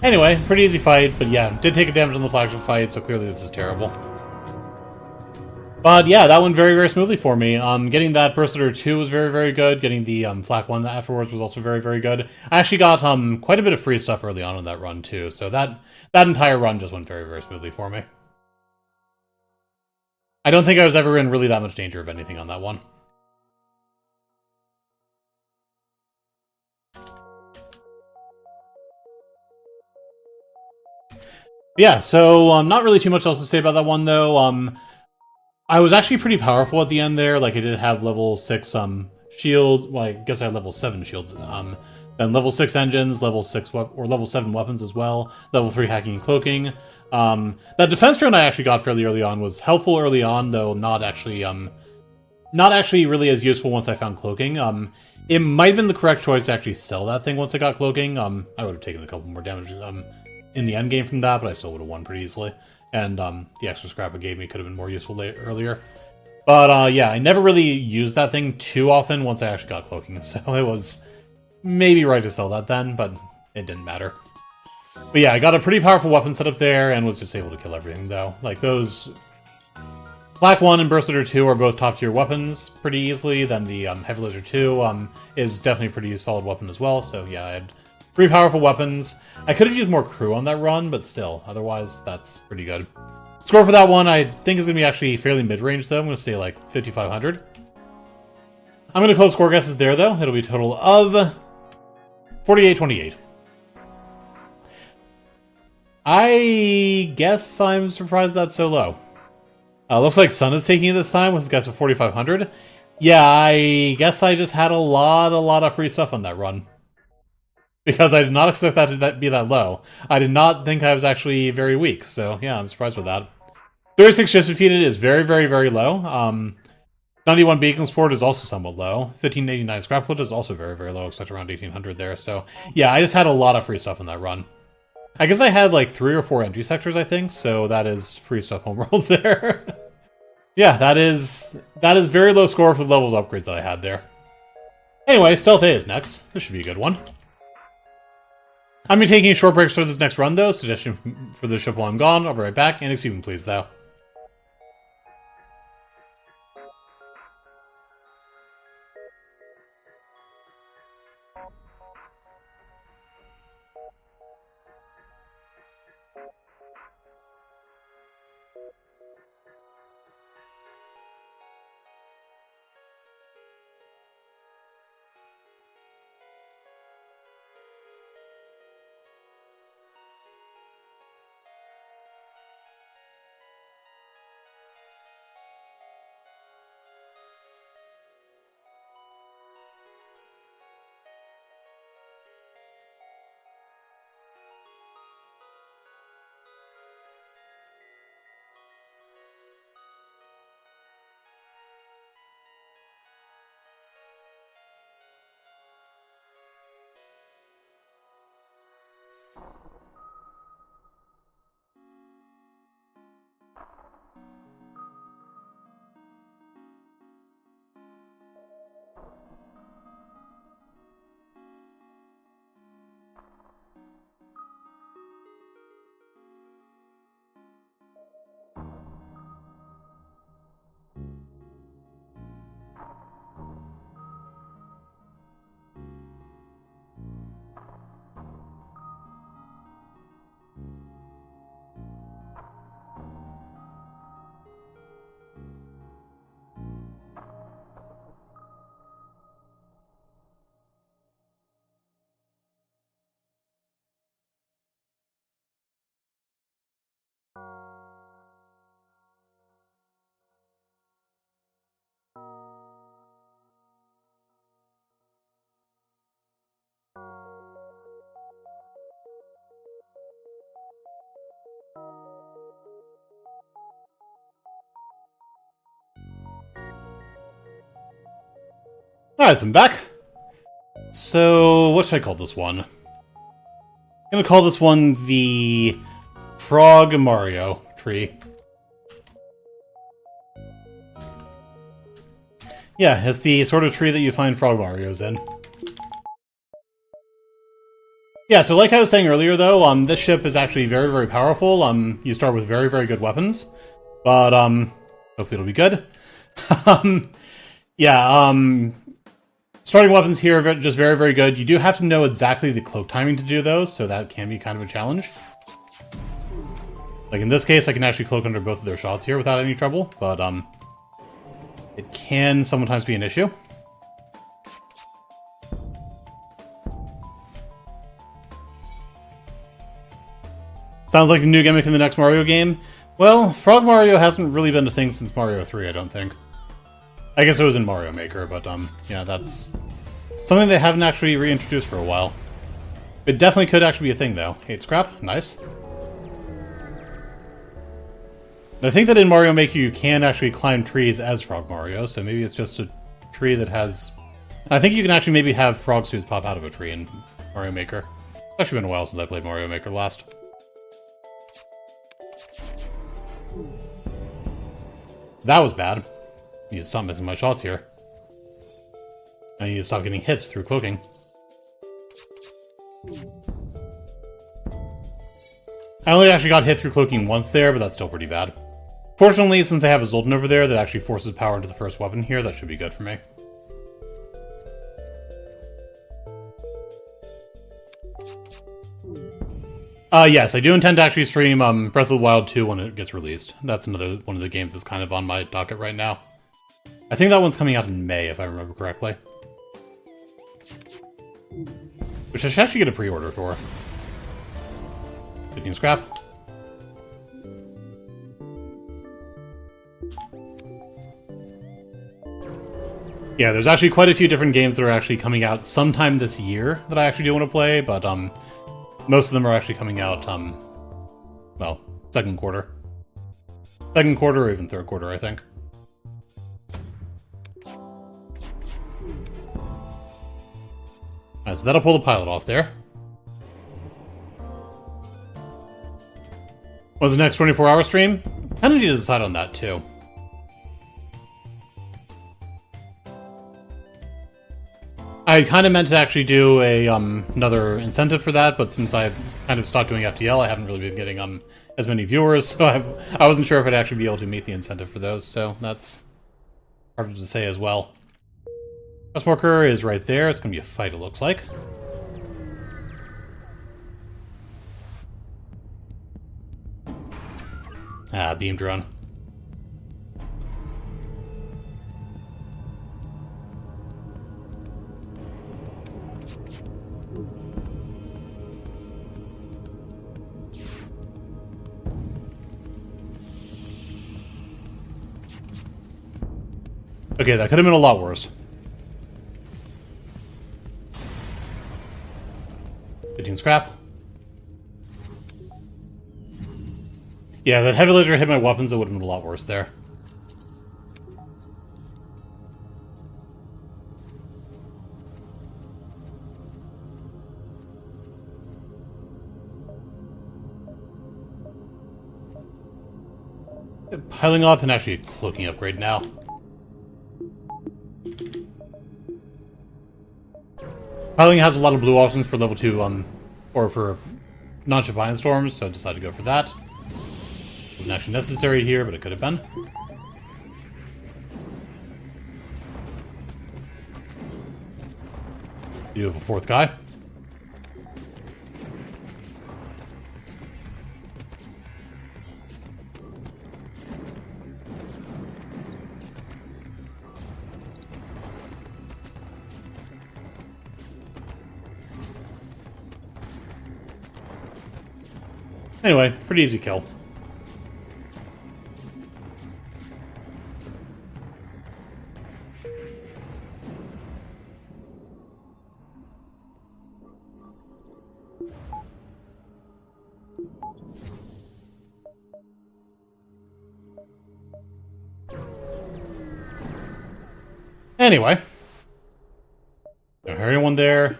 Anyway, pretty easy fight, but yeah, did take a damage on the flagship fight, so clearly this is terrible. But yeah, that went very, very smoothly for me. Getting that Berserker 2 was very, very good. Getting the Flak 1 afterwards was also very, very good. I actually got quite a bit of free stuff early on in that run too, so that entire run just went very, very smoothly for me. I don't think I was ever in really that much danger of anything on that one. Yeah, so not really too much else to say about that one, though. I was actually pretty powerful at the end there. Like, I did have level 6 shield. Well, I guess I had level 7 shields. Then level 6 engines, level 6 or level 7 weapons as well. Level 3 hacking and cloaking. That defense drone I actually got fairly early on was helpful early on, though not actually really as useful once I found cloaking. It might have been the correct choice to actually sell that thing once I got cloaking. I would have taken a couple more damage in the end game from that, but I still would have won pretty easily. And the extra scrap it gave me could have been more useful earlier. But yeah, I never really used that thing too often once I actually got cloaking, so it was maybe right to sell that then, but it didn't matter. But yeah, I got a pretty powerful weapon set up there and was just able to kill everything, though. Like, those Flak 1 and Burst Lizard 2 are both top-tier weapons pretty easily. Then the Heavy Lizard 2 is definitely a pretty solid weapon as well. So yeah, I had pretty powerful weapons. I could have used more crew on that run, but still, otherwise, that's pretty good. Score for that one, I think is going to be actually fairly mid-range, though. I'm going to say, like, 5,500. I'm going to close score guesses there, though. It'll be a total of 48-28. I guess I'm surprised that's so low. Looks like Sun is taking it this time with his guess of 4,500. Yeah, I guess I just had a lot of free stuff on that run. Because I did not expect that to be that low. I did not think I was actually very weak, so yeah, I'm surprised with that. 36 ships defeated is very, very, very low. 91 beacon support is also somewhat low. 1589 scrap flip is also very, very low, except around 1800 there. So yeah, I just had a lot of free stuff in that run. I guess I had like 3 or 4 entry sectors, I think, so that is free stuff home rolls there. Yeah, that is very low score for the levels upgrades that I had there. Anyway, Stealth A is next. This should be a good one. I'm going to be taking short breaks for this next run, though. Suggestion for the ship while I'm gone. I'll be right back. And excuse me, please, though. Alright, so I'm back. So, what should I call this one? I'm gonna call this one the Frog Mario tree. Yeah, it's the sort of tree that you find Frog Marios in. Yeah, so like I was saying earlier, though, this ship is actually very, very powerful. You start with very, very good weapons, but hopefully it'll be good. Yeah, starting weapons here are just very, very good. You do have to know exactly the cloak timing to do those, so that can be kind of a challenge. Like in this case, I can actually cloak under both of their shots here without any trouble, but it can sometimes be an issue. Sounds like the new gimmick in the next Mario game. Well, Frog Mario hasn't really been a thing since Mario 3, I don't think. I guess it was in Mario Maker, but yeah, that's something they haven't actually reintroduced for a while. It definitely could actually be a thing, though. 8 scrap, nice. And I think that in Mario Maker you can actually climb trees as Frog Mario, so maybe it's just a tree that has... I think you can actually maybe have frog suits pop out of a tree in Mario Maker. It's actually been a while since I played Mario Maker last. That was bad. I need to stop missing my shots here. I need to stop getting hit through cloaking. I only actually got hit through cloaking once there, but that's still pretty bad. Fortunately, since I have a Zoltan over there that actually forces power into the first weapon here, that should be good for me. Yes, I do intend to actually stream Breath of the Wild 2 when it gets released. That's another one of the games that's kind of on my docket right now. I think that one's coming out in May, if I remember correctly. Which I should actually get a pre-order for. 15 scrap. Yeah, there's actually quite a few different games that are actually coming out sometime this year that I actually do want to play, but most of them are actually coming out, well, second quarter. Second quarter or even third quarter, I think. Alright, so that'll pull the pilot off there. When's the next 24-hour stream? Kinda need to decide on that, too. I kind of meant to actually do a another incentive for that, but since I've kind of stopped doing FTL, I haven't really been getting as many viewers, so I wasn't sure if I'd actually be able to meet the incentive for those, so that's hard to say as well. Quest marker is right there. It's going to be a fight, it looks like. Ah, beam drone. Okay, that could have been a lot worse. 15 scrap. Yeah, that heavy laser hit my weapons, that would have been a lot worse there. Piling up and actually a cloaking upgrade now. Piling has a lot of blue options for level 2, or for non-ship ion storms, so I decided to go for that. Wasn't actually necessary here, but it could have been. You have a fourth guy. Anyway, pretty easy kill. Anyway. Don't hear anyone there.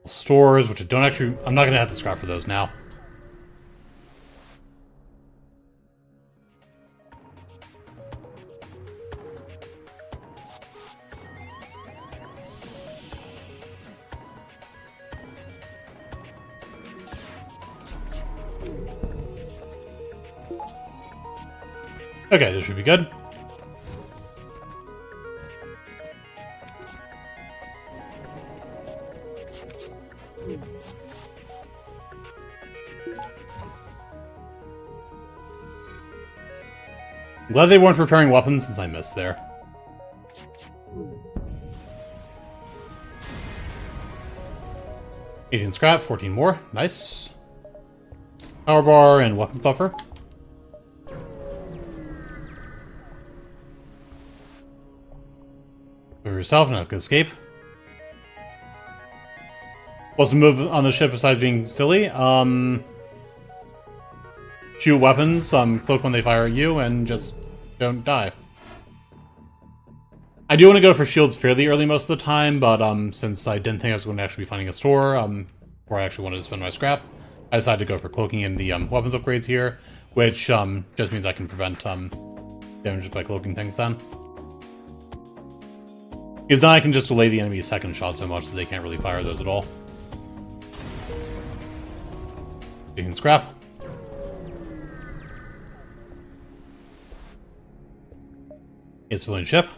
Stores, which I don't actually... I'm not going to have to scrap for those now. Okay, this should be good. I'm glad they weren't repairing weapons since I missed there. $18 scrap, 14 more. Nice. Power bar and weapon buffer. For yourself, not gonna escape. What's the move on the ship besides being silly? Shoot weapons, cloak when they fire at you, and just don't die. I do want to go for shields fairly early most of the time, but since I didn't think I was going to actually be finding a store, where I actually wanted to spend my scrap, I decided to go for cloaking and the weapons upgrades here, which just means I can prevent damage by cloaking things then. Because then I can just delay the enemy's second shot so much that they can't really fire those at all. You can scrap. A civilian ship.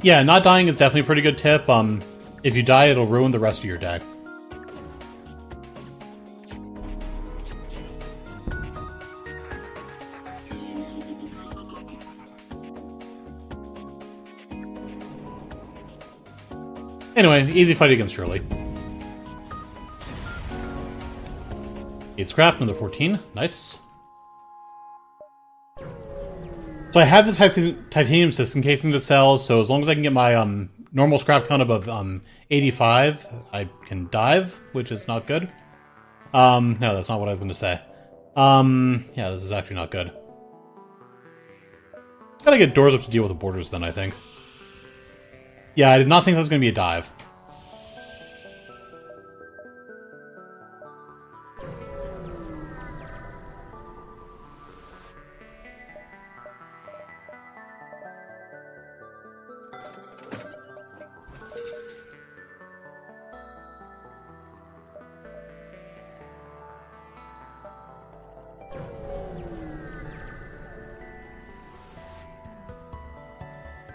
Yeah, not dying is definitely a pretty good tip. If you die, it'll ruin the rest of your deck. Anyway, easy fight against Shirley. 8 scrap, another 14. Nice. So I have the titanium system casing to sell, so as long as I can get my normal scrap count above 85, I can dive, which is not good. No, that's not what I was going to say. Yeah, this is actually not good. Gotta get doors up to deal with the borders then, I think. Yeah, I did not think that was going to be a dive.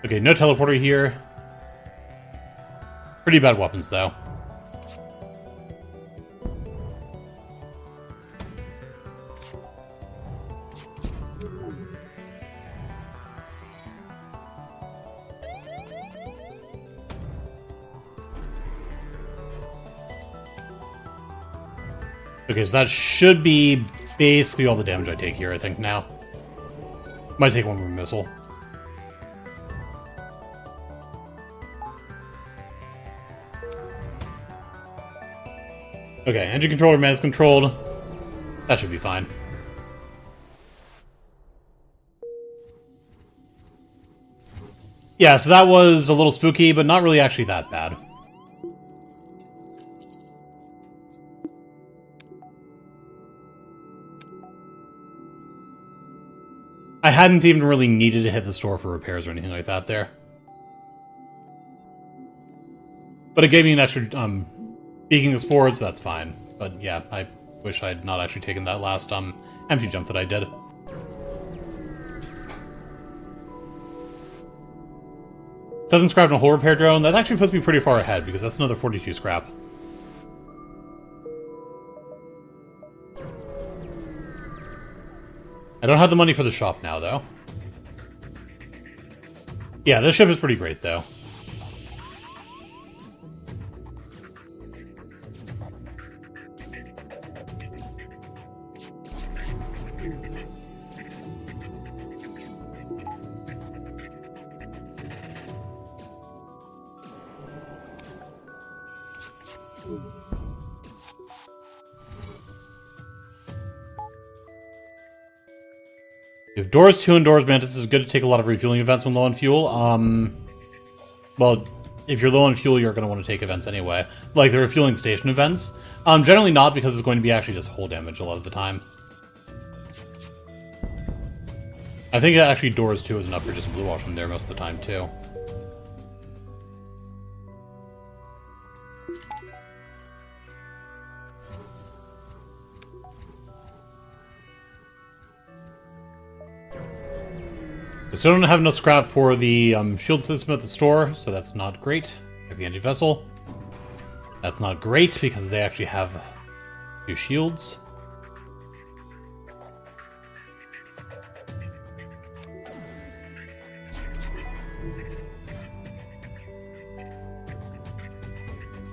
Okay, no teleporter here. Pretty bad weapons, though. Okay, so that should be basically all the damage I take here, I think, now. Might take one more missile. Okay, engine controller man is controlled. That should be fine. Yeah, so that was a little spooky, but not really actually that bad. I hadn't even really needed to hit the store for repairs or anything like that there. But it gave me an extra beaking of spores, that's fine. But yeah, I wish I'd not actually taken that last empty jump that I did. Seven scrap and a hull repair drone. That actually puts me pretty far ahead because that's another 42 scrap. I don't have the money for the shop now, though. Yeah, this ship is pretty great, though. If Doors 2 and Doors Mantis is good to take a lot of refueling events when low on fuel. Well, if you're low on fuel, you're going to want to take events anyway. Like the refueling station events. Generally not, because it's going to be actually just hull damage a lot of the time. I think actually Doors 2 is enough for just Blue Wash from there most of the time, too. I still don't have enough scrap for the shield system at the store, so that's not great. Like the engine vessel. That's not great, because they actually have 2 shields.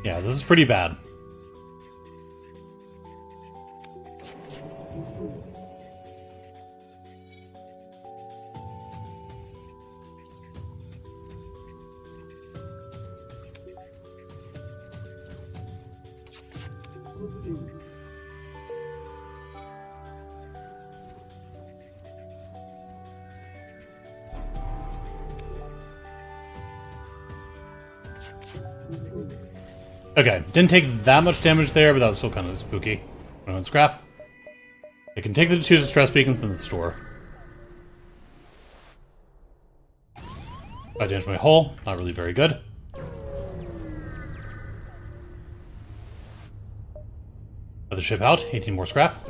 Yeah, this is pretty bad. Okay, didn't take that much damage there, but that was still kind of spooky. I'm on scrap. I can take the 2 distress beacons in the store. I damaged my hull, not really very good. Let the ship out, 18 more scrap.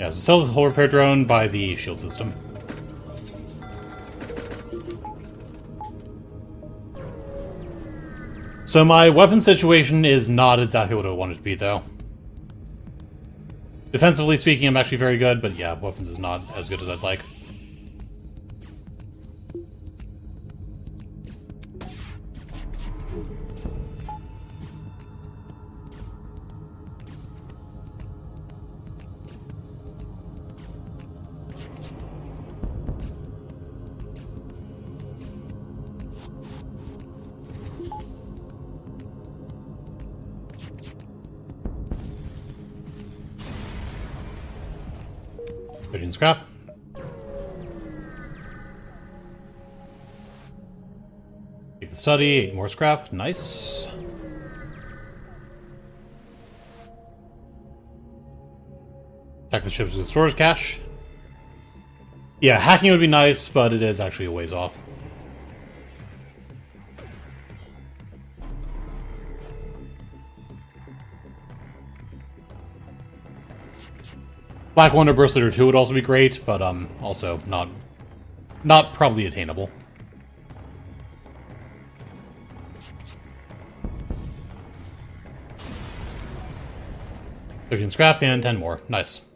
Yeah, so sell the hull repair drone, buy the shield system. So my weapon situation is not exactly what I want it to be, though. Defensively speaking, I'm actually very good, but yeah, weapons is not as good as I'd like. Scrap. Take the study, 8 more scrap, nice. Attack the ships with storage cache. Yeah, hacking would be nice, but it is actually a ways off. Black Wonder Burst Leader 2 would also be great, but also not probably attainable. $13 scrap and 10 more. Nice.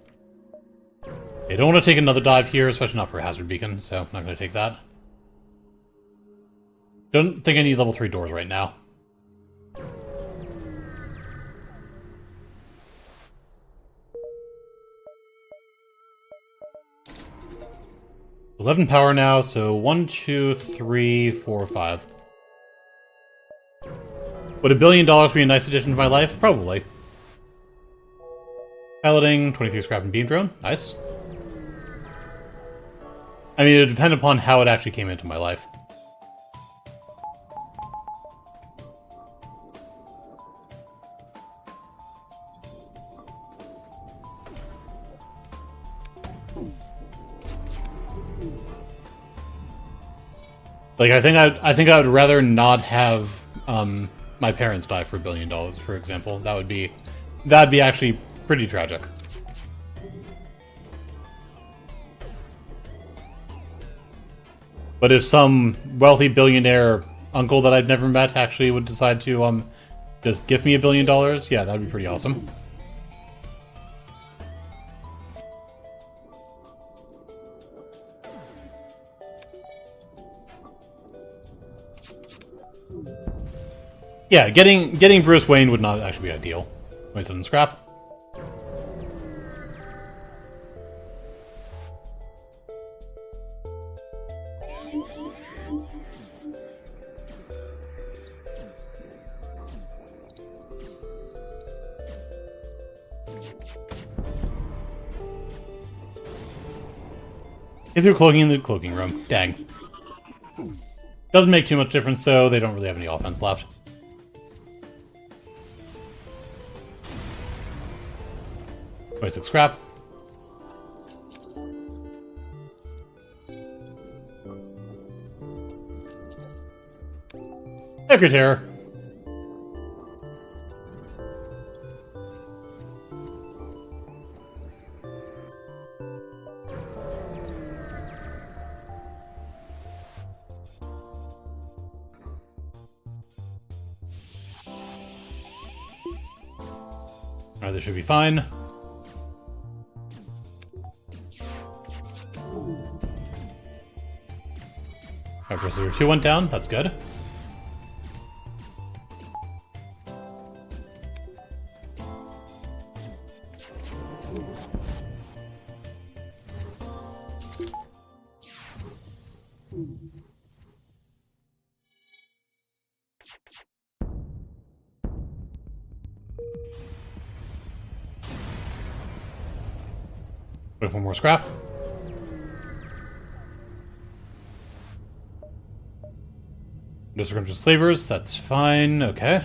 I don't want to take another dive here, especially not for a hazard beacon, so I'm not going to take that. Don't think I need level 3 doors right now. $11 power now, so 1, 2, 3, 4, 5. Would $1 billion be a nice addition to my life? Probably. Piloting, 23 scrap and beam drone. Nice. I mean, it would depend upon how it actually came into my life. Like, I think I would rather not have my parents die for $1 billion, for example. That'd be actually pretty tragic. But if some wealthy billionaire uncle that I've never met actually would decide to just give me $1 billion, yeah, that'd be pretty awesome. Yeah, getting Bruce Wayne would not actually be ideal. 27 scrap. If they're cloaking in the cloaking room. Dang. Doesn't make too much difference, though. They don't really have any offense left. Basic scrap. Secretary. Alright, this should be fine. Alright, Procedure 2 went down. That's good. Wait for more scrap. Disregard slavers, that's fine, okay.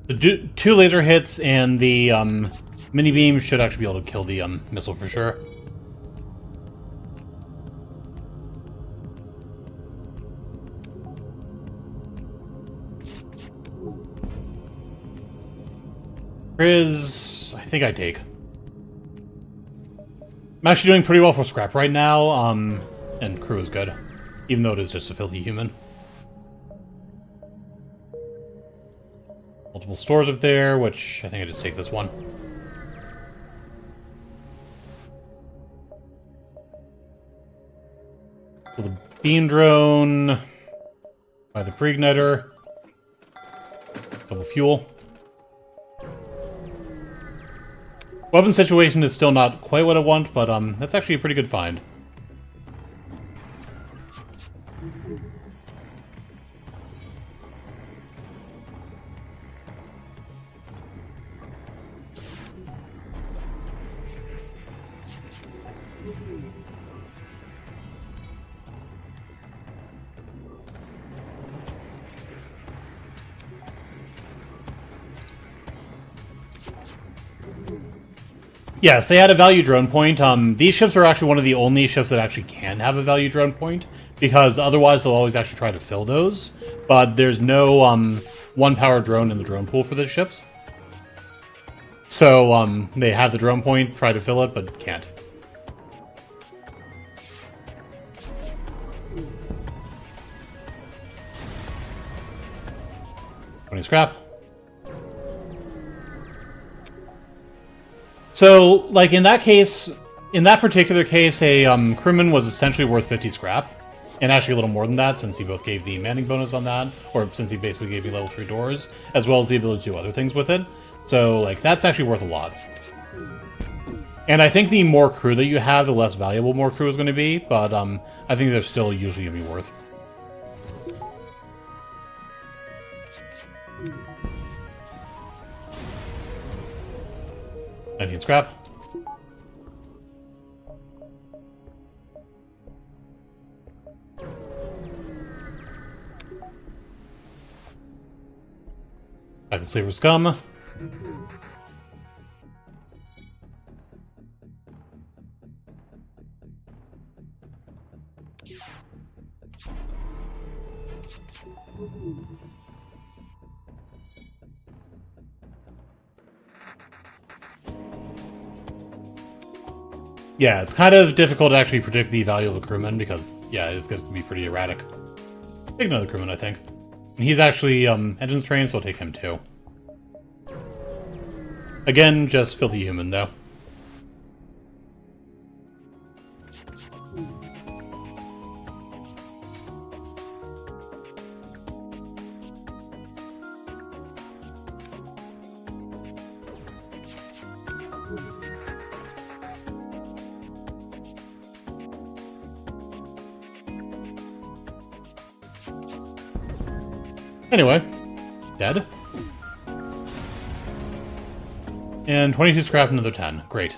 The two laser hits and the mini beam should actually be able to kill the missile for sure. Riz, I think I take. I'm actually doing pretty well for scrap right now, and crew is good, even though it is just a filthy human. Multiple stores up there, which I think I just take this one. So the beam drone, by the pre-igniter, double fuel. Weapon situation is still not quite what I want, but that's actually a pretty good find. Yes, they had a value drone point. These ships are actually one of the only ships that actually can have a value drone point, because otherwise they'll always actually try to fill those. But there's no one-power drone in the drone pool for the ships. So they have the drone point, try to fill it, but can't. Scrap. So, like, in that case, in that particular case, a crewman was essentially worth 50 scrap. And actually a little more than that, since he both gave the manning bonus on that, or since he basically gave you level 3 doors, as well as the ability to do other things with it. So, like, that's actually worth a lot. And I think the more crew that you have, the less valuable more crew is going to be, but I think they're still usually going to be worth. I need scrap. Back to Slaver Scum. Yeah, it's kind of difficult to actually predict the value of a crewman because, yeah, it's going to be pretty erratic. Take another crewman, I think. And he's actually engines trained, so I'll take him too. Again, just filthy human, though. Anyway, dead. And 22 scrap, another 10. Great.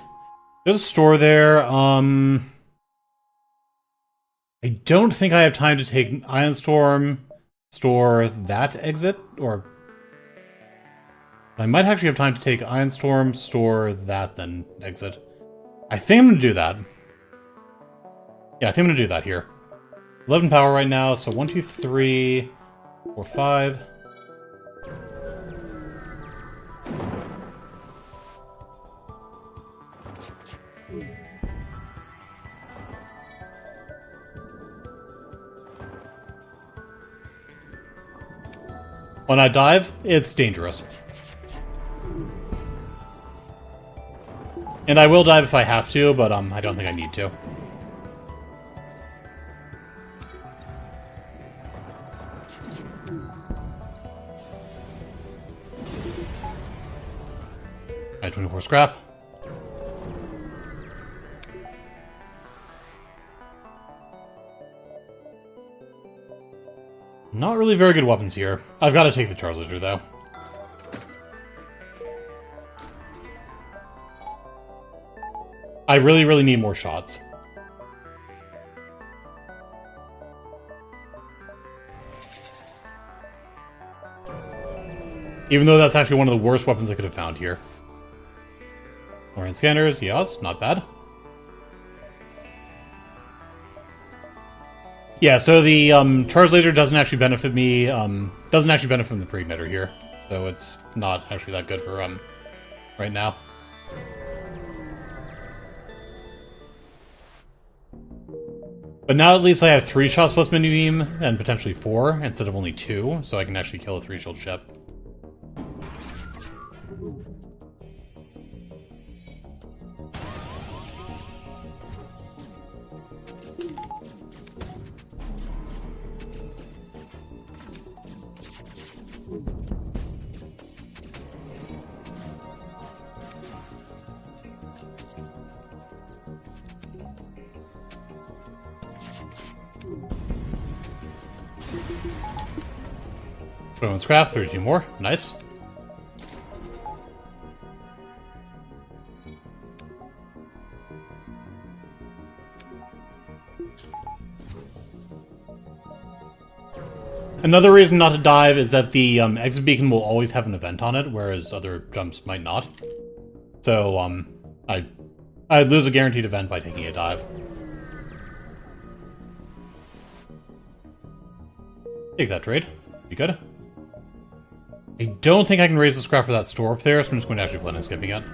There's a store there. I don't think I have time to take Ion Storm, store that exit, or... I might actually have time to take Ion Storm, store that, then exit. I think I'm going to do that. Yeah, I think I'm going to do that here. 11 power right now, so 1, 2, 3, 4, 5... When I dive, it's dangerous. And I will dive if I have to, but I don't think I need to. Alright, 24 scrap. Not really very good weapons here. I've got to take the Charizard, though. I really, really need more shots. Even though that's actually one of the worst weapons I could have found here. Orange scanners, yes, not bad. Yeah, so the Charge Laser doesn't actually benefit me, doesn't actually benefit from the Pre-Ignitor here. So it's not actually that good for, right now. But now at least I have 3 shots plus Mini Beam, and potentially 4, instead of only 2, so I can actually kill a 3-shield ship. One scrap, 32 more. Nice. Another reason not to dive is that the exit beacon will always have an event on it, whereas other jumps might not. So, I'd lose a guaranteed event by taking a dive. Take that trade. Be good. I don't think I can raise the scrap for that store up there, so I'm just going to actually plan on skipping it.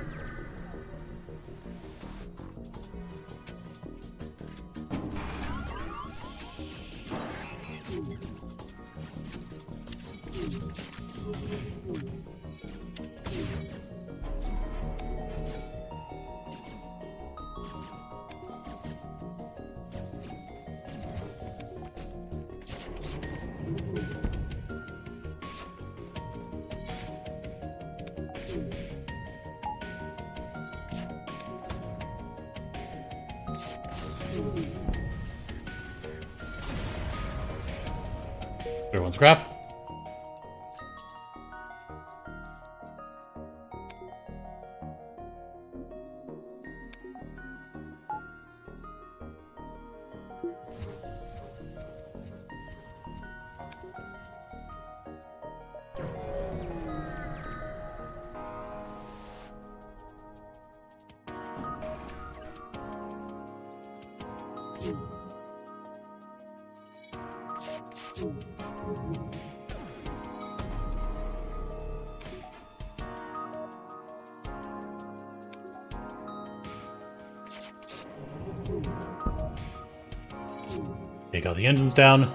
One scrap. Take all the engines down.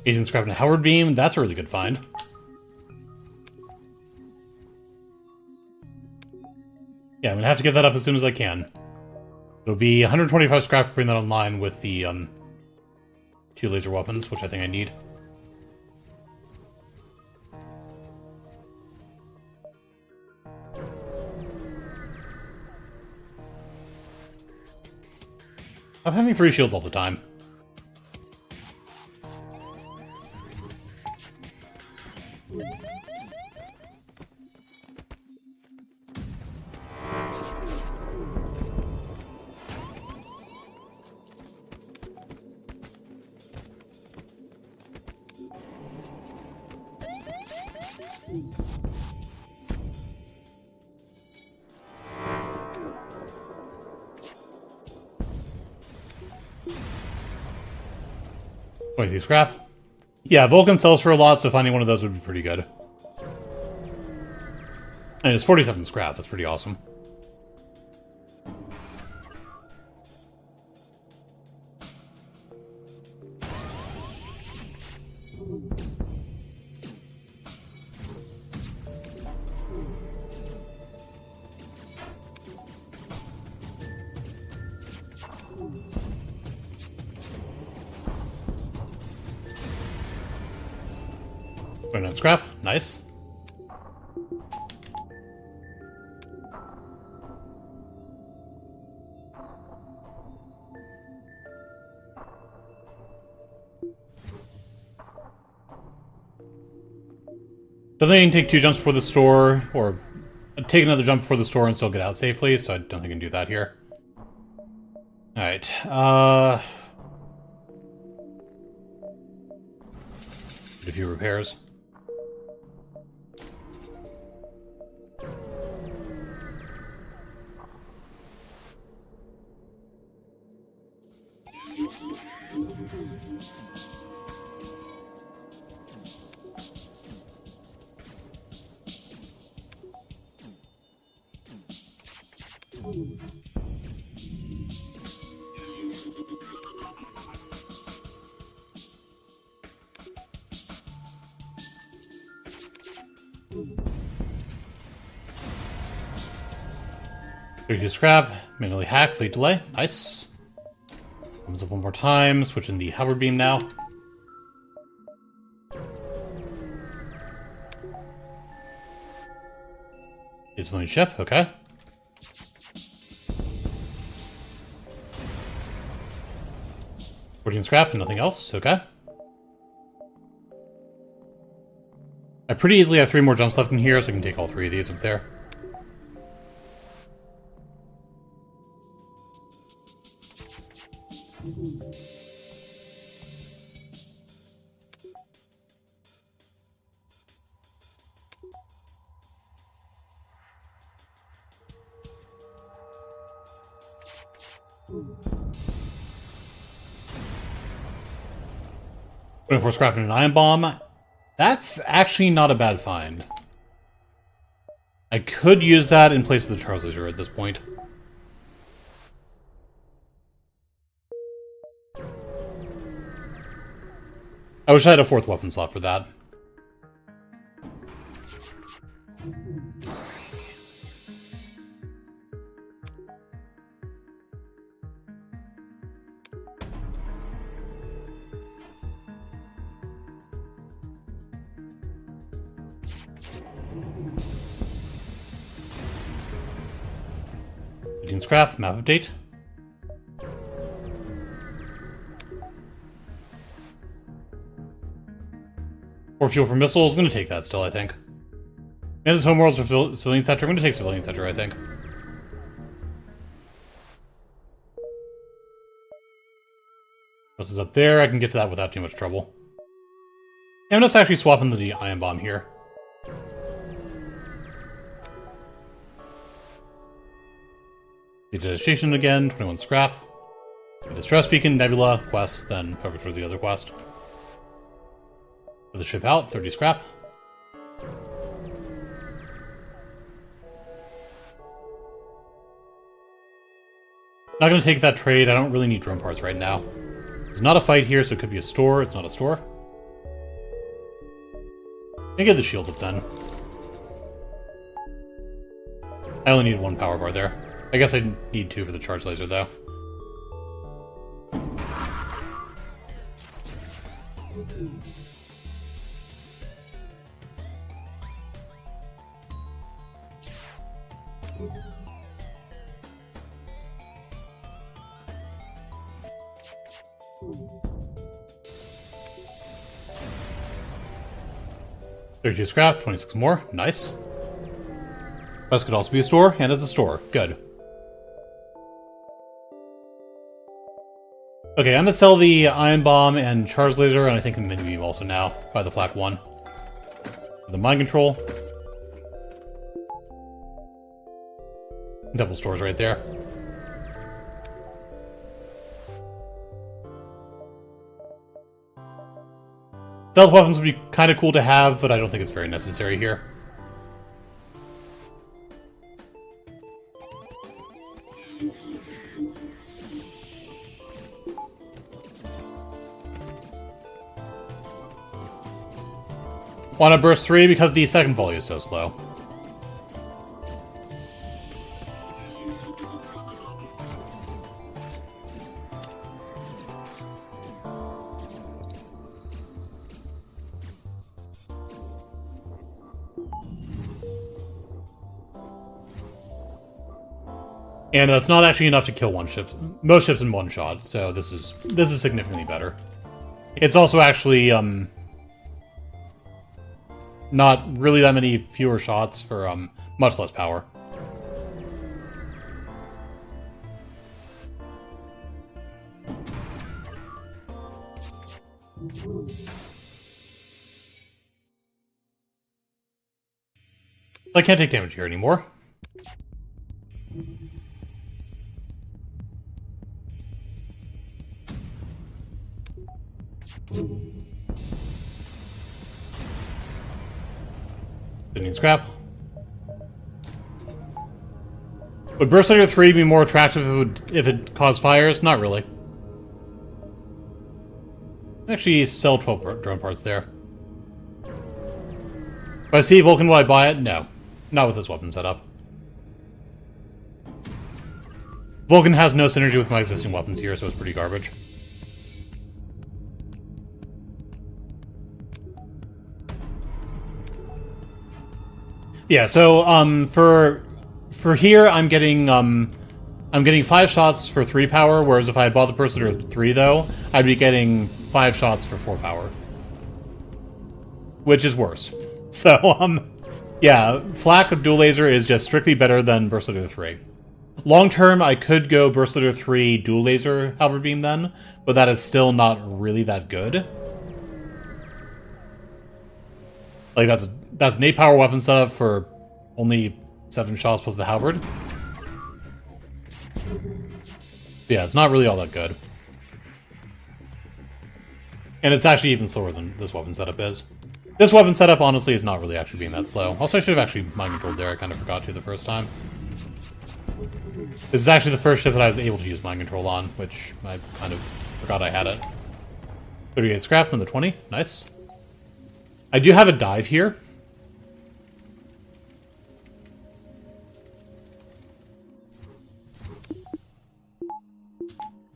Agent Scrap and Howard Beam, that's a really good find. Yeah, I'm gonna have to get that up as soon as I can. It'll be 125 scrap to bring that online with the 2 laser weapons, which I think I need. I'm having 3 shields all the time. Scrap. Yeah, Vulcan sells for a lot, so finding one of those would be pretty good. And it's 47 scrap, that's pretty awesome. Scrap, nice. Doesn't think I can take 2 jumps before the store, or take another jump before the store and still get out safely, so I don't think I can do that here. Alright, a few repairs. Scrap, manually hack, fleet delay, nice. Comes up one more time, switching the Howard Beam now. Is civilian ship, okay. Working scrap, nothing else, okay. I pretty easily have 3 more jumps left in here, so I can take all 3 of these up there. Waiting for scrapping an ion bomb. That's actually not a bad find. I could use that in place of the Charles Laser at this point. I wish I had a 4th weapon slot for that. Scrap, map update. Or fuel for missiles, I'm going to take that still, I think. And his homeworld's for civilian sector, I'm going to take civilian sector, I think. This is up there, I can get to that without too much trouble. Yeah, I'm just actually swapping the ion bomb here. The station again, 21 scrap. The Distress Beacon, Nebula, quest, then over for the other quest. For the ship out, 30 scrap. Not going to take that trade, I don't really need drone parts right now. It's not a fight here, so it could be a store, it's not a store. I get the shield up then. I only need one power bar there. I guess I need two for the charge laser, though. $32 scrap, 26 more. Nice. This could also be a store, and it's a store. Good. Okay, I'm gonna sell the Ion Bomb and Charge Laser, and I think the Mini Beam also now, by the Flak 1. The Mind Control. Double stores right there. Stealth weapons would be kind of cool to have, but I don't think it's very necessary here. Want to burst 3 because the second volley is so slow. And that's not actually enough to kill most ships in one shot, so this is significantly better. It's also actually not really that many fewer shots for much less power. I can't take damage here anymore. Didn't need scrap. Would Burst Laser 3 be more attractive if it caused fires? Not really. Actually, sell 12 drone parts there. If I see Vulcan, will I buy it? No. Not with this weapon setup. Vulcan has no synergy with my existing weapons here, so it's pretty garbage. Yeah, so for here I'm getting 5 shots for 3 power, whereas if I had bought the Burst Laser 3 though, I'd be getting 5 shots for 4 power. Which is worse. So yeah, Flak Dual Laser is just strictly better than Burst Laser 3. Long term I could go Burst Laser 3 Dual Laser Halberd Beam then, but that is still not really that good. Like that's an 8 power weapon setup for only 7 shots plus the halberd. Yeah, it's not really all that good. And it's actually even slower than this weapon setup is. This weapon setup, honestly, is not really actually being that slow. Also, I should have actually mind controlled there. I kind of forgot to the first time. This is actually the first ship that I was able to use mind control on, which I kind of forgot I had it. 38 scrap and the 20. Nice. I do have a dive here.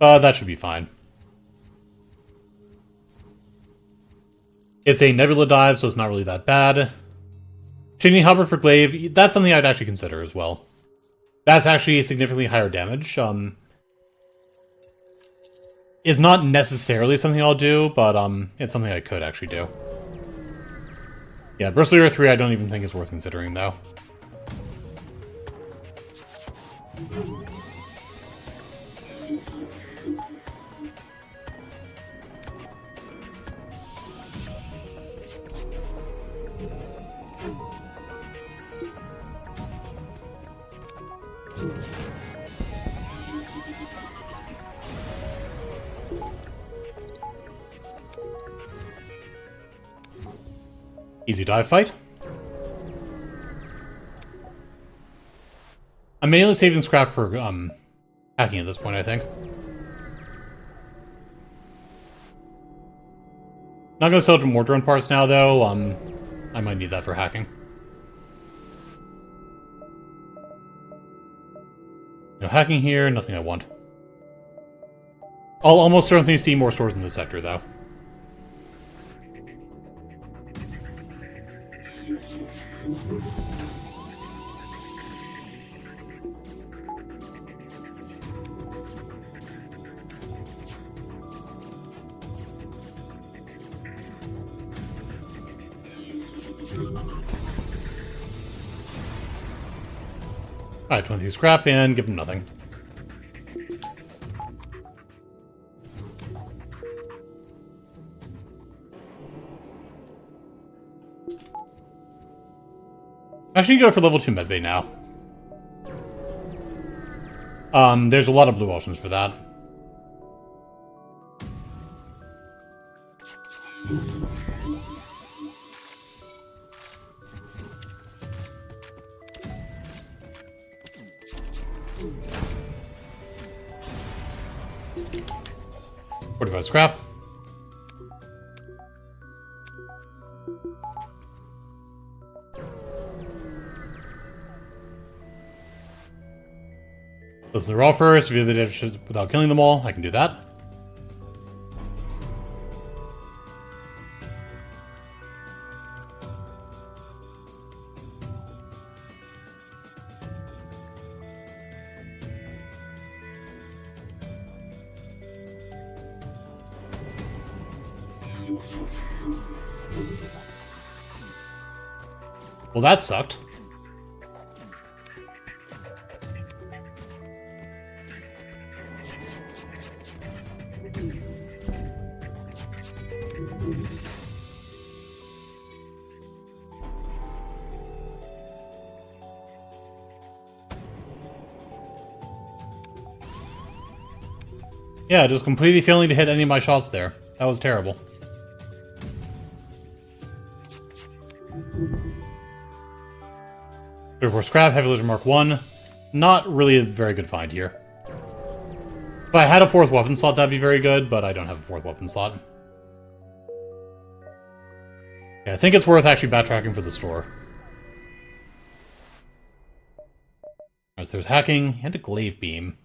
That should be fine. It's a Nebula dive, so it's not really that bad. Chaining Halberd for Glaive, that's something I'd actually consider as well. That's actually significantly higher damage. It's not necessarily something I'll do, but it's something I could actually do. Yeah, Burst Laser 3 I don't even think is worth considering, though. Easy dive fight. I'm mainly saving scrap for hacking at this point, I think. Not gonna sell more drone parts now, though. I might need that for hacking. No hacking here, nothing I want. I'll almost certainly see more stores in this sector, though. Alright, 23 scrap and give him nothing. I should go for level 2 medbay now. There's a lot of blue options for that. $45 scrap. Listen to the raw first, view the data without killing them all. I can do that. Well, that sucked. Yeah, just completely failing to hit any of my shots there. That was terrible. For scrap, heavy laser mark 1. Not really a very good find here. If I had a 4th weapon slot, that'd be very good, but I don't have a 4th weapon slot. Yeah, I think it's worth actually backtracking for the store. Alright, so there's hacking and a glaive beam.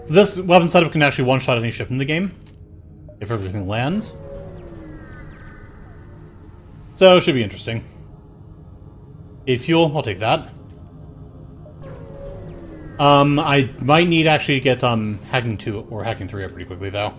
So this weapon setup can actually one-shot any ship in the game, if everything lands. So, it should be interesting. A fuel, I'll take that. I might need actually get hacking 2 or hacking 3 up pretty quickly, though.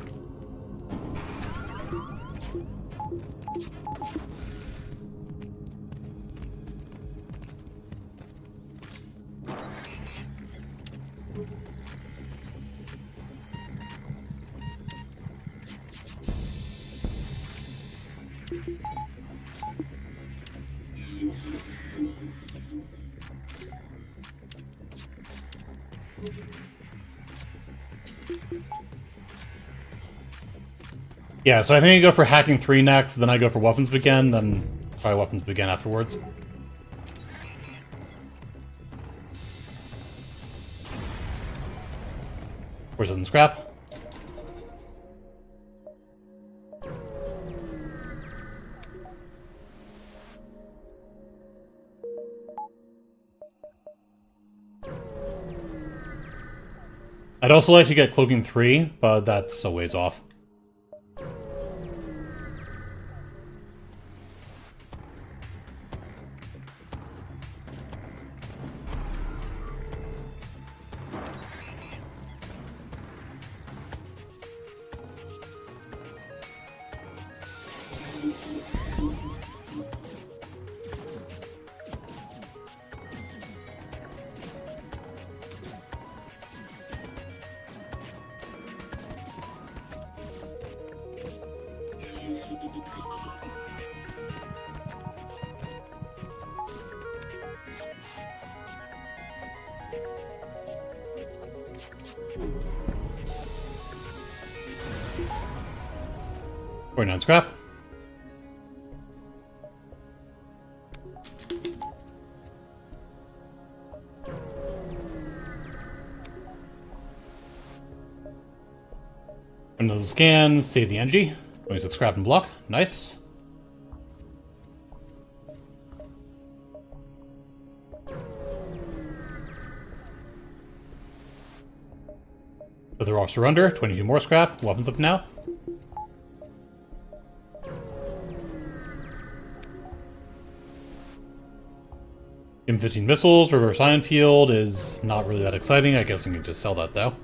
Yeah, so I think I go for hacking 3 next, then I go for weapons begin, then try weapons begin afterwards. Where's it in scrap? I'd also like to get cloaking 3, but that's a ways off. 49 scrap. Another scan, save the NG. 26 scrap and block. Nice. Other officer under. 22 more scrap. Weapons up now. M15 missiles. Reverse ion field is not really that exciting. I guess I can just sell that though.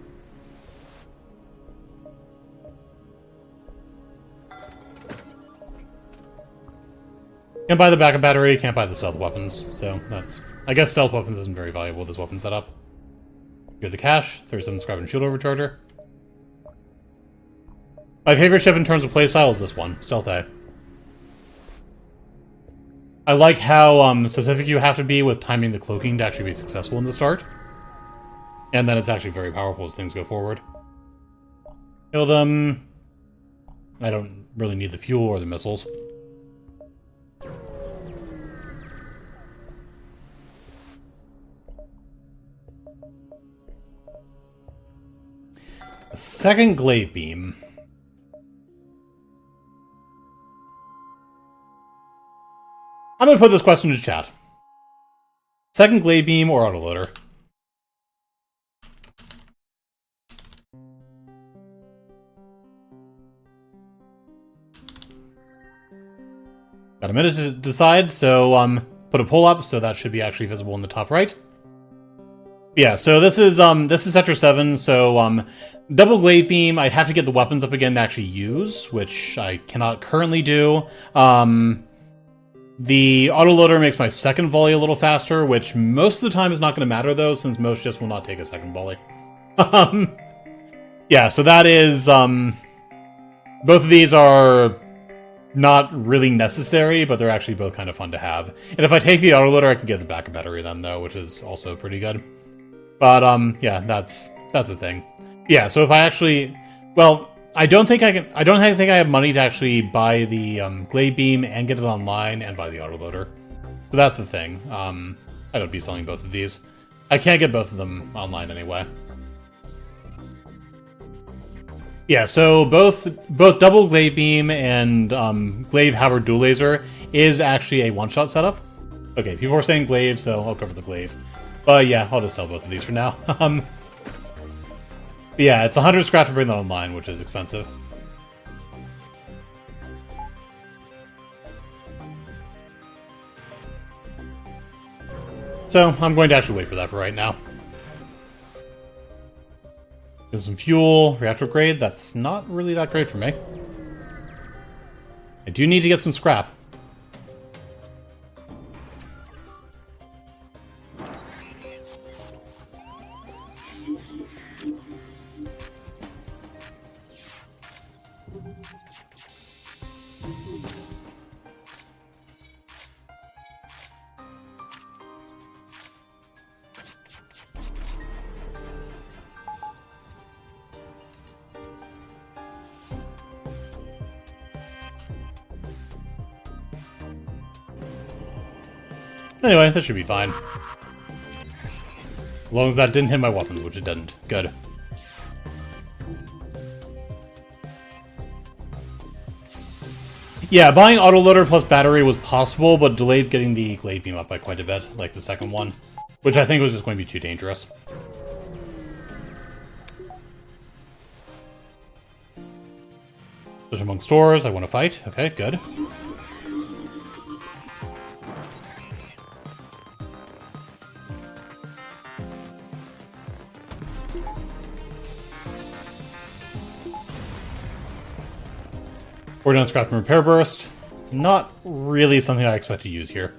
Can't buy the backup battery, can't buy the stealth weapons, so that's... I guess stealth weapons isn't very valuable with this weapon setup. Here's the cash, 37 scrap and shield overcharger. My favorite ship in terms of playstyle is this one, Stealth A. I like how specific you have to be with timing the cloaking to actually be successful in the start. And then it's actually very powerful as things go forward. Kill them. I don't really need the fuel or the missiles. A second glaive beam. I'm going to put this question to chat. Second glaive beam or autoloader? Got a minute to decide, so put a poll up, so that should be actually visible in the top right. Yeah, so this is Sector 7, so double glaive beam, I'd have to get the weapons up again to actually use, which I cannot currently do. The autoloader makes my second volley a little faster, which most of the time is not going to matter though, since most ships will not take a second volley. Yeah, so that is, both of these are not really necessary, but they're actually both kind of fun to have. And if I take the autoloader, I can get the backup battery then though, which is also pretty good. But, yeah, that's the thing. Yeah, so if I actually... Well, I don't think I have money to actually buy the glaive beam and get it online and buy the autoloader. So that's the thing. I don't be selling both of these. I can't get both of them online anyway. Yeah, so both double glaive beam and glaive halberd dual laser is actually a one-shot setup. Okay, people are saying glaive, so I'll cover the glaive. But yeah, I'll just sell both of these for now. Yeah, it's 100 scrap to bring that online, which is expensive. So, I'm going to actually wait for that for right now. Get some fuel, reactor grade, that's not really that great for me. I do need to get some scrap. Anyway, that should be fine. As long as that didn't hit my weapons, which it didn't. Good. Yeah, buying autoloader plus battery was possible, but delayed getting the glaive beam up by quite a bit, like the second one. Which I think was just going to be too dangerous. There's among stores, I want to fight. Okay, good. We're done scrap and repair burst. Not really something I expect to use here.